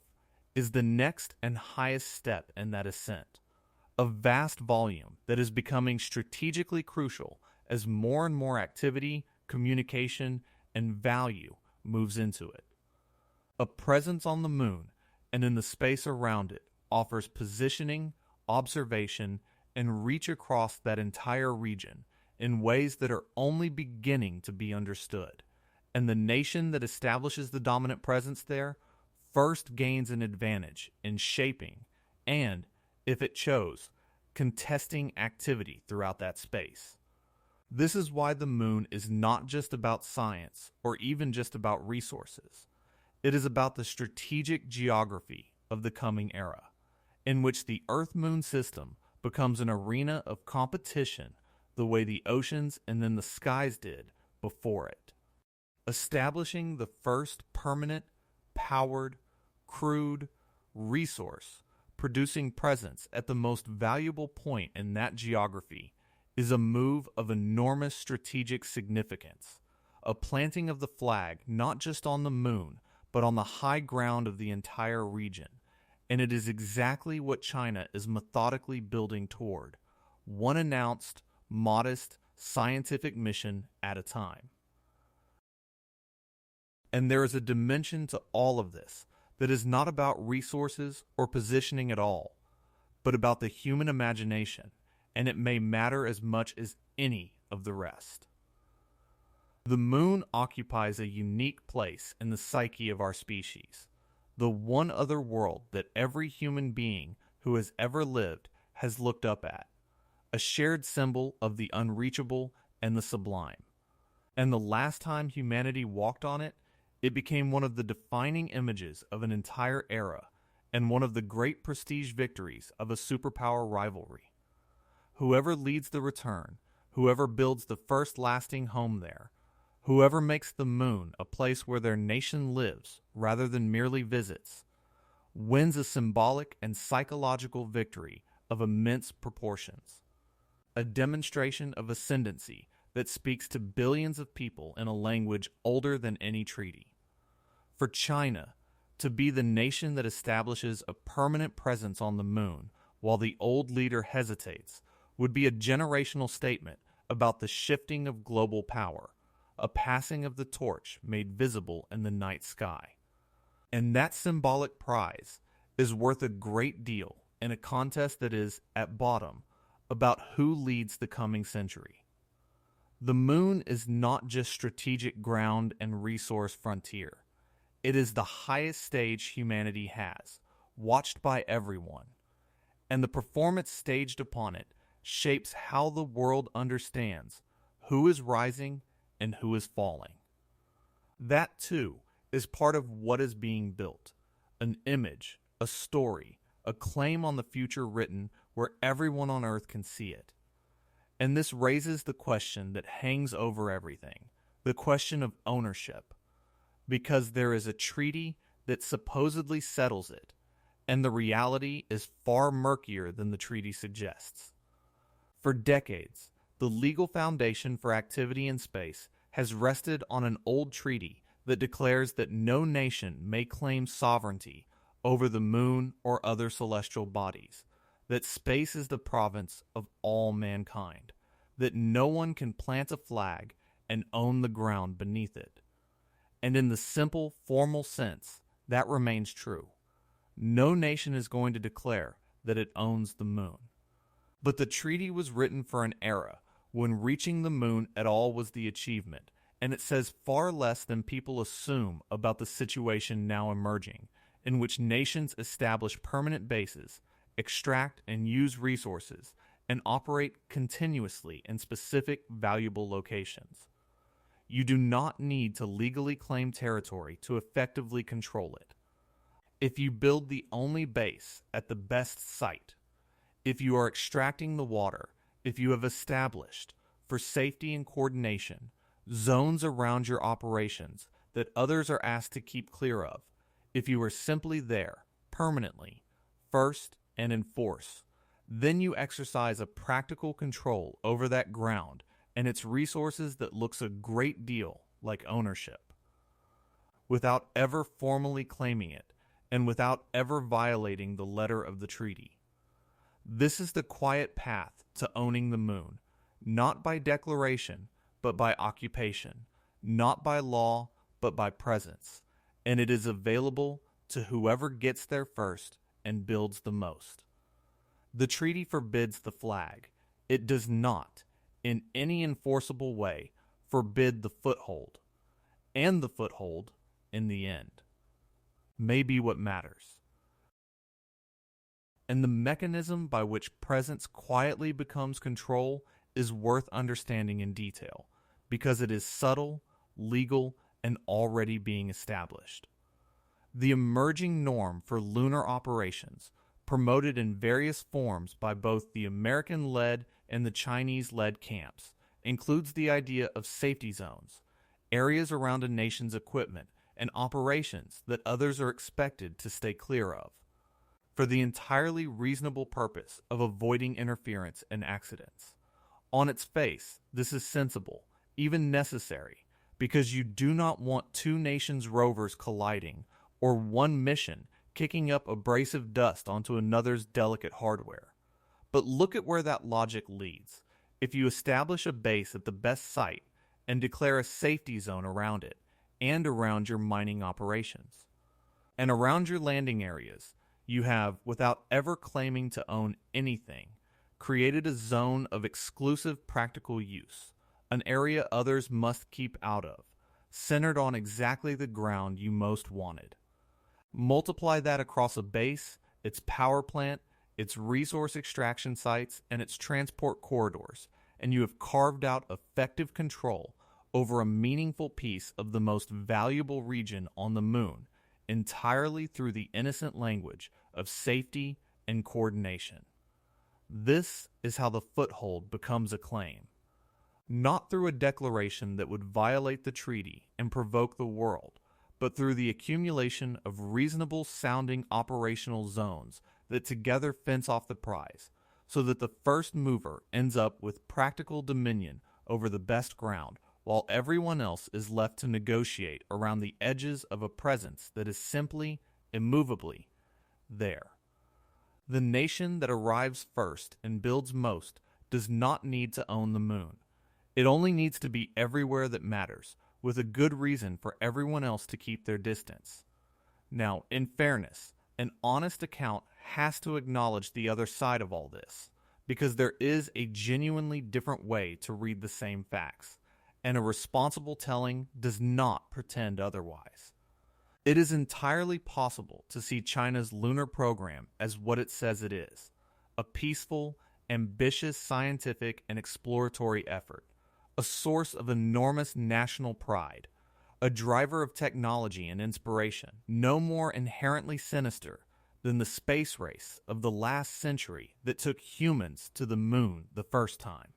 is the next and highest step in that ascent, a vast volume that is becoming strategically crucial as more and more activity, communication, and value moves into it. A presence on the Moon and in the space around it offers positioning, observation, and reach across that entire region in ways that are only beginning to be understood, and the nation that establishes the dominant presence there first gains an advantage in shaping and, if it chose, contesting activity throughout that space. This is why the Moon is not just about science or even just about resources. It is about the strategic geography of the coming era, in which the Earth-Moon system becomes an arena of competition the way the oceans and then the skies did before it, establishing the first permanent, powered, crewed, resource-producing presence at the most valuable point in that geography is a move of enormous strategic significance, a planting of the flag not just on the Moon, but on the high ground of the entire region, and it is exactly what China is methodically building toward, one announced, modest, scientific mission at a time. And there is a dimension to all of this that is not about resources or positioning at all, but about the human imagination, and it may matter as much as any of the rest. The Moon occupies a unique place in the psyche of our species, the one other world that every human being who has ever lived has looked up at, a shared symbol of the unreachable and the sublime. And the last time humanity walked on it, it became one of the defining images of an entire era and one of the great prestige victories of a superpower rivalry. Whoever leads the return, whoever builds the first lasting home there, whoever makes the moon a place where their nation lives rather than merely visits, wins a symbolic and psychological victory of immense proportions. A demonstration of ascendancy that speaks to billions of people in a language older than any treaty. For China to be the nation that establishes a permanent presence on the moon while the old leader hesitates would be a generational statement about the shifting of global power, a passing of the torch made visible in the night sky. And that symbolic prize is worth a great deal in a contest that is, at bottom, about who leads the coming century. The moon is not just strategic ground and resource frontier. It is the highest stage humanity has, watched by everyone. And the performance staged upon it shapes how the world understands who is rising and who is falling. That, too, is part of what is being built. An image, a story, a claim on the future written where everyone on Earth can see it. And this raises the question that hangs over everything, the question of ownership, because there is a treaty that supposedly settles it, and the reality is far murkier than the treaty suggests. For decades, the legal foundation for activity in space has rested on an old treaty that declares that no nation may claim sovereignty over the moon or other celestial bodies, that space is the province of all mankind, that no one can plant a flag and own the ground beneath it. And in the simple, formal sense, that remains true. No nation is going to declare that it owns the moon. But the treaty was written for an era when reaching the moon at all was the achievement, and it says far less than people assume about the situation now emerging, in which nations establish permanent bases, extract and use resources, and operate continuously in specific valuable locations. You do not need to legally claim territory to effectively control it. If you build the only base at the best site, if you are extracting the water, if you have established, for safety and coordination, zones around your operations that others are asked to keep clear of, if you are simply there, permanently, first and in force, then you exercise a practical control over that ground and its resources that looks a great deal like ownership. Without ever formally claiming it, and without ever violating the letter of the treaty. This is the quiet path to owning the moon, not by declaration, but by occupation, not by law, but by presence, and it is available to whoever gets there first and builds the most. The treaty forbids the flag. It does not, in any enforceable way, forbid the foothold, and the foothold, in the end, may be what matters. And the mechanism by which presence quietly becomes control is worth understanding in detail, because it is subtle, legal, and already being established. The emerging norm for lunar operations, promoted in various forms by both the American-led and the Chinese-led camps, includes the idea of safety zones, areas around a nation's equipment, and operations that others are expected to stay clear of, for the entirely reasonable purpose of avoiding interference and accidents. On its face, this is sensible, even necessary, because you do not want two nations' rovers colliding or one mission kicking up abrasive dust onto another's delicate hardware. But look at where that logic leads. If you establish a base at the best site and declare a safety zone around it, and around your mining operations, and around your landing areas, you have, without ever claiming to own anything, created a zone of exclusive practical use, an area others must keep out of, centered on exactly the ground you most wanted. Multiply that across a base, its power plant, its resource extraction sites, and its transport corridors, and you have carved out effective control over a meaningful piece of the most valuable region on the moon, entirely through the innocent language of safety and coordination. This is how the foothold becomes a claim. Not through a declaration that would violate the treaty and provoke the world, but through the accumulation of reasonable sounding operational zones that together fence off the prize, so that the first mover ends up with practical dominion over the best ground, while everyone else is left to negotiate around the edges of a presence that is simply, immovably, there. The nation that arrives first and builds most does not need to own the moon. It only needs to be everywhere that matters, with a good reason for everyone else to keep their distance. Now, in fairness, an honest account has to acknowledge the other side of all this, because there is a genuinely different way to read the same facts, and a responsible telling does not pretend otherwise. It is entirely possible to see China's lunar program as what it says it is, a peaceful, ambitious scientific and exploratory effort, a source of enormous national pride, a driver of technology and inspiration, no more inherently sinister than the space race of the last century that took humans to the moon the first time.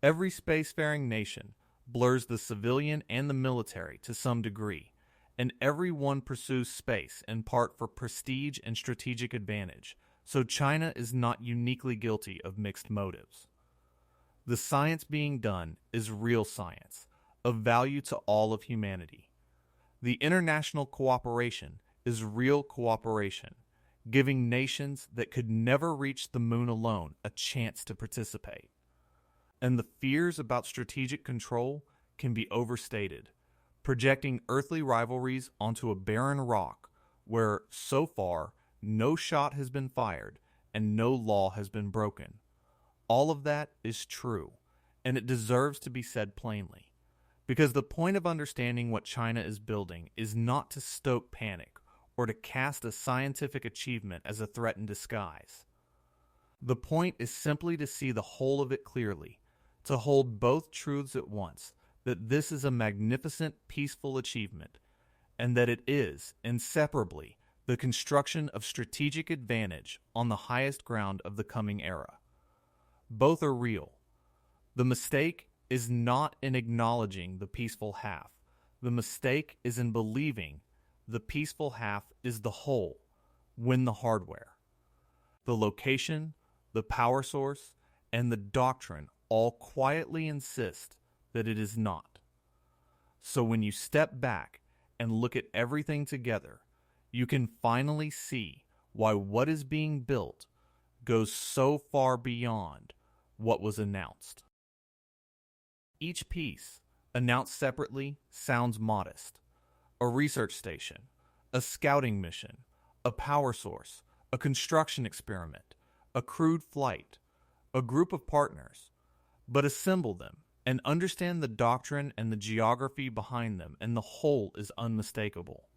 Every spacefaring nation blurs the civilian and the military to some degree, and every one pursues space in part for prestige and strategic advantage, so China is not uniquely guilty of mixed motives. The science being done is real science, of value to all of humanity. The international cooperation is real cooperation, giving nations that could never reach the moon alone a chance to participate. And the fears about strategic control can be overstated, projecting earthly rivalries onto a barren rock where, so far, no shot has been fired and no law has been broken. All of that is true, and it deserves to be said plainly, because the point of understanding what China is building is not to stoke panic or to cast a scientific achievement as a threat in disguise. The point is simply to see the whole of it clearly, to hold both truths at once, that this is a magnificent, peaceful achievement, and that it is, inseparably, the construction of strategic advantage on the highest ground of the coming era. Both are real. The mistake is not in acknowledging the peaceful half. The mistake is in believing the peaceful half is the whole, when the hardware. The location, the power source, and the doctrine all quietly insist that it is not. So when you step back and look at everything together, you can finally see why what is being built goes so far beyond what was announced. Each piece, announced separately, sounds modest. A research station, a scouting mission, a power source, a construction experiment, a crewed flight, a group of partners. But assemble them and understand the doctrine and the geography behind them, and the whole is unmistakable.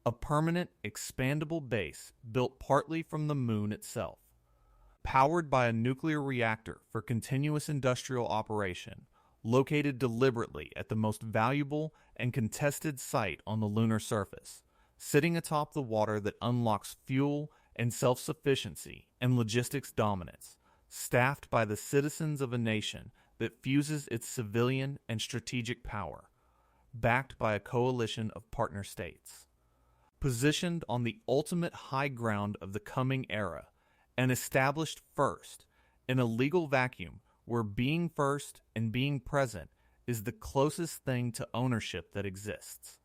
A permanent, expandable base built partly from the moon itself, powered by a nuclear reactor for continuous industrial operation, located deliberately at the most valuable and contested site on the lunar surface, sitting atop the water that unlocks fuel and self-sufficiency and logistics dominance, staffed by the citizens of a nation that fuses its civilian and strategic power, backed by a coalition of partner states. Positioned on the ultimate high ground of the coming era, and established first in a legal vacuum where being first and being present is the closest thing to ownership that exists.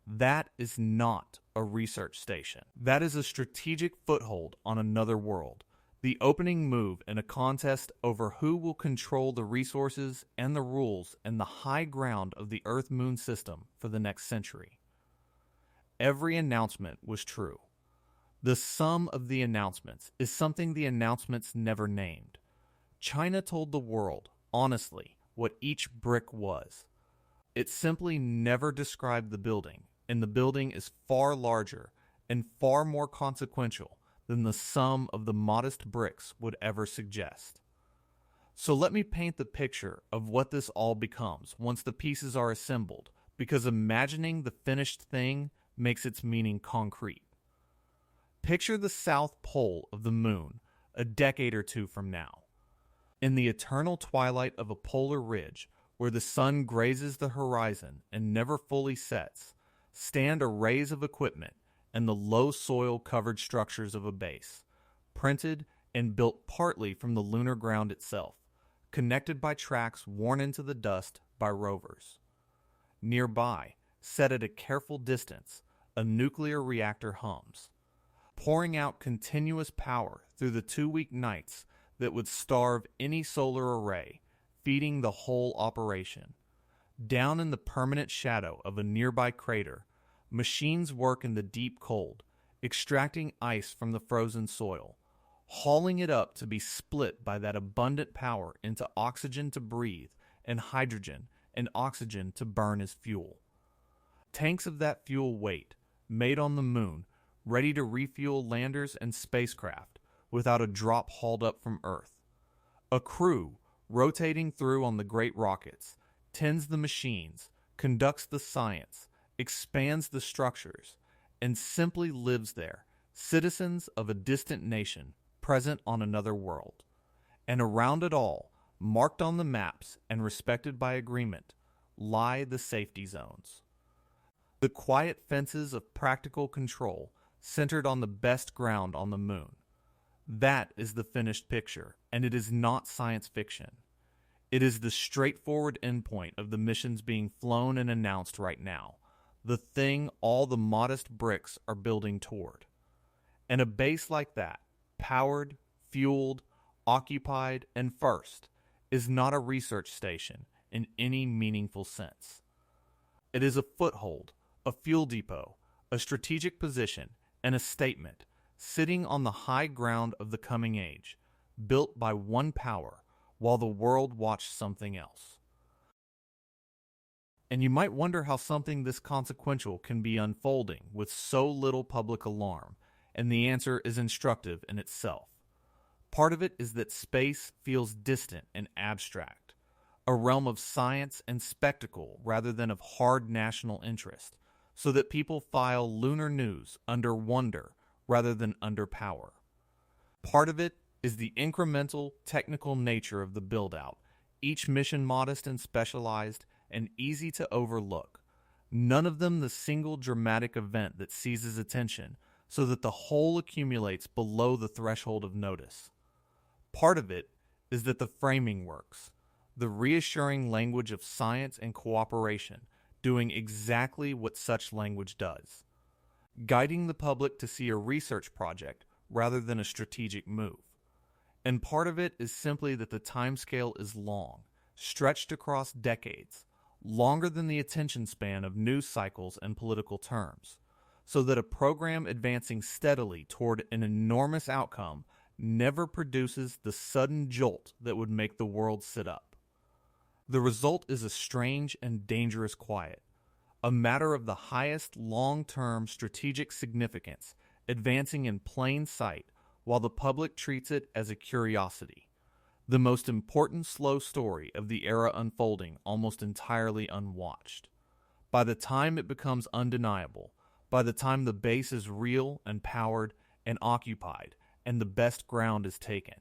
That is not a research station. That is a strategic foothold on another world, the opening move in a contest over who will control the resources and the rules and the high ground of the Earth-Moon system for the next century. Every announcement was true. The sum of the announcements is something the announcements never named. China told the world, honestly, what each brick was. It simply never described the building and the building is far larger and far more consequential than the sum of the modest bricks would ever suggest. So let me paint the picture of what this all becomes once the pieces are assembled, because imagining the finished thing makes its meaning concrete. Picture the south pole of the moon a decade or two from now. In the eternal twilight of a polar ridge where the sun grazes the horizon and never fully sets, stand arrays of equipment and the low soil-covered structures of a base, printed and built partly from the lunar ground itself, connected by tracks worn into the dust by rovers. Nearby, set at a careful distance, a nuclear reactor hums, pouring out continuous power through the 2-week nights that would starve any solar array, feeding the whole operation. Down in the permanent shadow of a nearby crater, machines work in the deep cold, extracting ice from the frozen soil, hauling it up to be split by that abundant power into oxygen to breathe and hydrogen and oxygen to burn as fuel. Tanks of that fuel wait, made on the moon, ready to refuel landers and spacecraft without a drop hauled up from Earth. A crew, rotating through on the great rockets, tends the machines, conducts the science, expands the structures, and simply lives there, citizens of a distant nation present on another world. And around it all, marked on the maps and respected by agreement, lie the safety zones. The quiet fences of practical control centered on the best ground on the moon. That is the finished picture, and it is not science fiction. It is the straightforward endpoint of the missions being flown and announced right now, the thing all the modest bricks are building toward. And a base like that, powered, fueled, occupied, and first, is not a research station in any meaningful sense. It is a foothold, a fuel depot, a strategic position, and a statement, sitting on the high ground of the coming age, built by one power, while the world watched something else. And you might wonder how something this consequential can be unfolding with so little public alarm, and the answer is instructive in itself. Part of it is that space feels distant and abstract, a realm of science and spectacle rather than of hard national interest, so that people file lunar news under wonder rather than under power. Part of it is the incremental, technical nature of the build-out, each mission modest and specialized and easy to overlook, none of them the single dramatic event that seizes attention so that the whole accumulates below the threshold of notice. Part of it is that the framing works, the reassuring language of science and cooperation, doing exactly what such language does, guiding the public to see a research project rather than a strategic move. And part of it is simply that the timescale is long, stretched across decades, longer than the attention span of news cycles and political terms, so that a program advancing steadily toward an enormous outcome never produces the sudden jolt that would make the world sit up. The result is a strange and dangerous quiet, a matter of the highest long-term strategic significance, advancing in plain sight while the public treats it as a curiosity, the most important slow story of the era unfolding almost entirely unwatched. By the time it becomes undeniable, by the time the base is real and powered and occupied and the best ground is taken,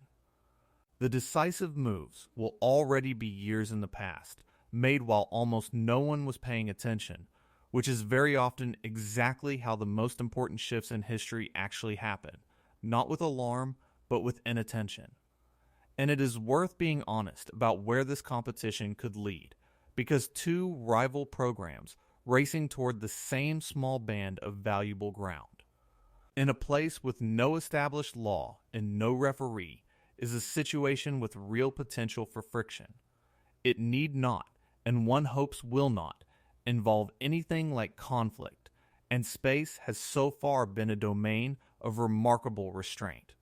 the decisive moves will already be years in the past, made while almost no one was paying attention, which is very often exactly how the most important shifts in history actually happen, not with alarm, but with inattention. And it is worth being honest about where this competition could lead, because two rival programs racing toward the same small band of valuable ground. In a place with no established law and no referee is a situation with real potential for friction. It need not, and one hopes will not, involve anything like conflict, and space has so far been a domain of remarkable restraint.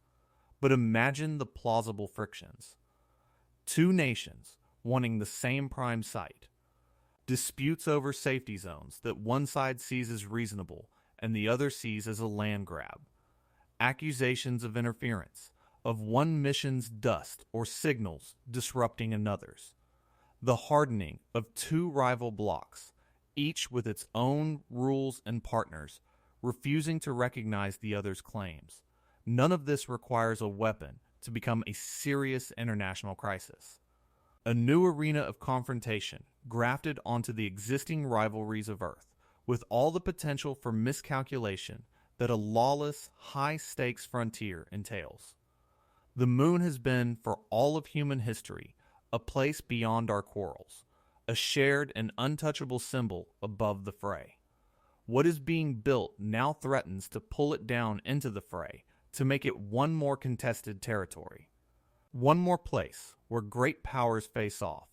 But imagine the plausible frictions. Two nations wanting the same prime site. disputes over safety zones that one side sees as reasonable and the other sees as a land grab, accusations of interference, of one mission's dust or signals disrupting another's, the hardening of two rival blocs, each with its own rules and partners, refusing to recognize the other's claims. None of this requires a weapon to become a serious international crisis. A new arena of confrontation grafted onto the existing rivalries of Earth, with all the potential for miscalculation that a lawless, high-stakes frontier entails. The moon has been, for all of human history, a place beyond our quarrels, a shared and untouchable symbol above the fray. What is being built now threatens to pull it down into the fray, to make it one more contested territory. One more place where great powers face off,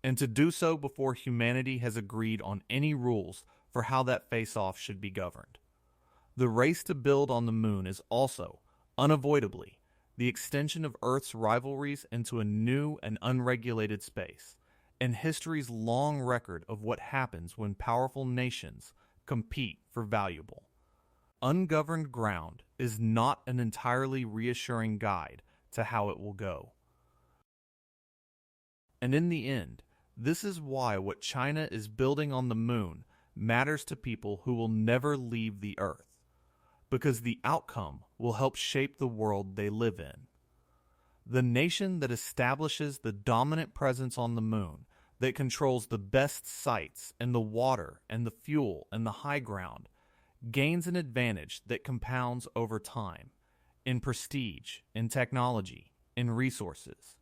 and to do so before humanity has agreed on any rules for how that face-off should be governed. The race to build on the moon is also, unavoidably, the extension of Earth's rivalries into a new and unregulated space, and history's long record of what happens when powerful nations compete for valuable. Ungoverned ground is not an entirely reassuring guide to how it will go. And in the end, this is why what China is building on the moon matters to people who will never leave the Earth, because the outcome will help shape the world they live in. The nation that establishes the dominant presence on the moon, that controls the best sites and the water and the fuel and the high ground, gains an advantage that compounds over time, in prestige, in technology, in resources,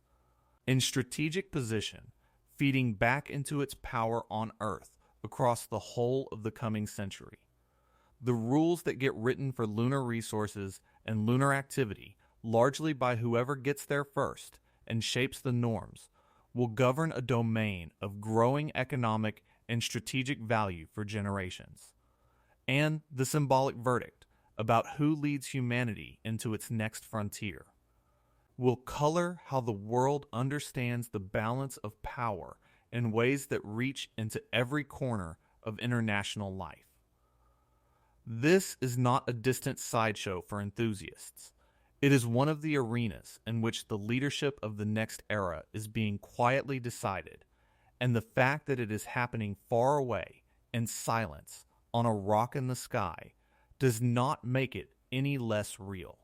in strategic position, feeding back into its power on Earth across the whole of the coming century. The rules that get written for lunar resources and lunar activity, largely by whoever gets there first and shapes the norms, will govern a domain of growing economic and strategic value for generations. And the symbolic verdict about who leads humanity into its next frontier will color how the world understands the balance of power in ways that reach into every corner of international life. This is not a distant sideshow for enthusiasts. It is one of the arenas in which the leadership of the next era is being quietly decided, and the fact that it is happening far away, in silence, on a rock in the sky, does not make it any less real.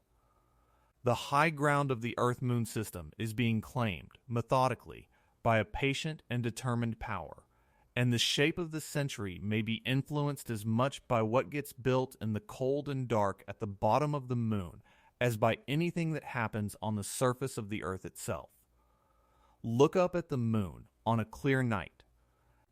The high ground of the Earth-Moon system is being claimed, methodically, by a patient and determined power, and the shape of the century may be influenced as much by what gets built in the cold and dark at the bottom of the moon as by anything that happens on the surface of the Earth itself. Look up at the moon on a clear night,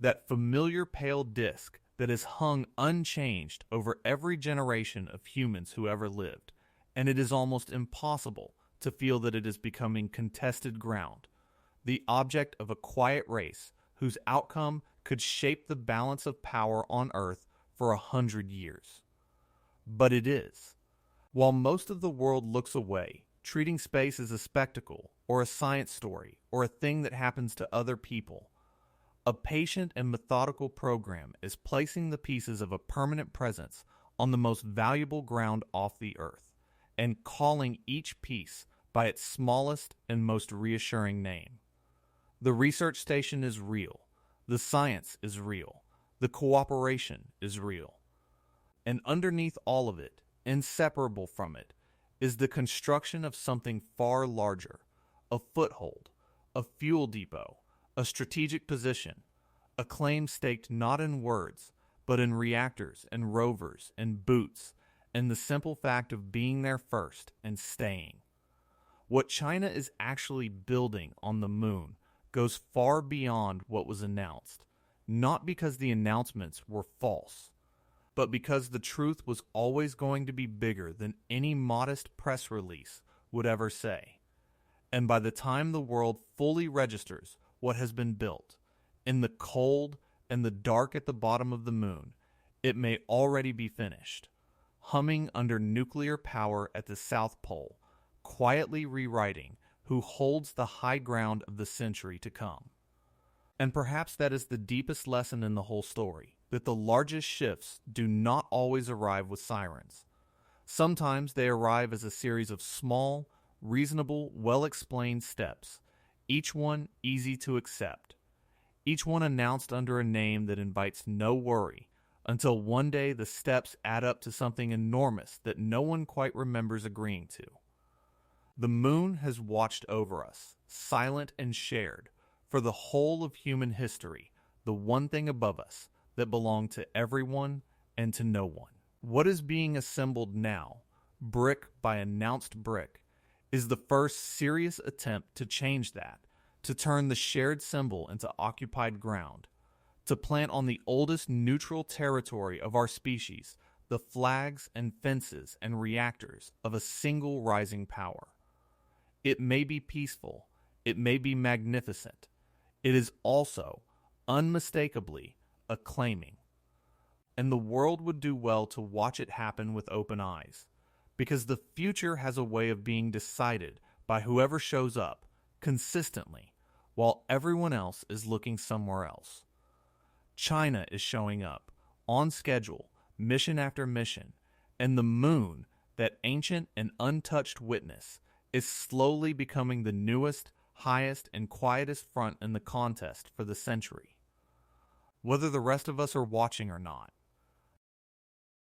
that familiar pale disk that is hung unchanged over every generation of humans who ever lived, and it is almost impossible to feel that it is becoming contested ground, the object of a quiet race whose outcome could shape the balance of power on Earth for 100 years. But it is. While most of the world looks away, treating space as a spectacle, or a science story, or a thing that happens to other people, a patient and methodical program is placing the pieces of a permanent presence on the most valuable ground off the Earth, and calling each piece by its smallest and most reassuring name. The research station is real. The science is real. The cooperation is real. And underneath all of it, inseparable from it, is the construction of something far larger, a foothold, a fuel depot, a strategic position, a claim staked not in words, but in reactors and rovers and boots, and the simple fact of being there first and staying. What China is actually building on the moon goes far beyond what was announced, not because the announcements were false, but because the truth was always going to be bigger than any modest press release would ever say. And by the time the world fully registers what has been built, in the cold and the dark at the bottom of the moon, it may already be finished, humming under nuclear power at the South Pole, quietly rewriting who holds the high ground of the century to come. And perhaps that is the deepest lesson in the whole story, that the largest shifts do not always arrive with sirens. Sometimes they arrive as a series of small, reasonable, well-explained steps, each one easy to accept, each one announced under a name that invites no worry, until one day the steps add up to something enormous that no one quite remembers agreeing to. The moon has watched over us, silent and shared, for the whole of human history, the one thing above us that belonged to everyone and to no one. What is being assembled now, brick by announced brick, is the first serious attempt to change that, to turn the shared symbol into occupied ground, to plant on the oldest neutral territory of our species the flags and fences and reactors of a single rising power. It may be peaceful, it may be magnificent, it is also, unmistakably, acclaiming. And the world would do well to watch it happen with open eyes, because the future has a way of being decided by whoever shows up, consistently, while everyone else is looking somewhere else. China is showing up, on schedule, mission after mission, and the moon, that ancient and untouched witness, is slowly becoming the newest, highest, and quietest front in the contest for the century. Whether the rest of us are watching or not,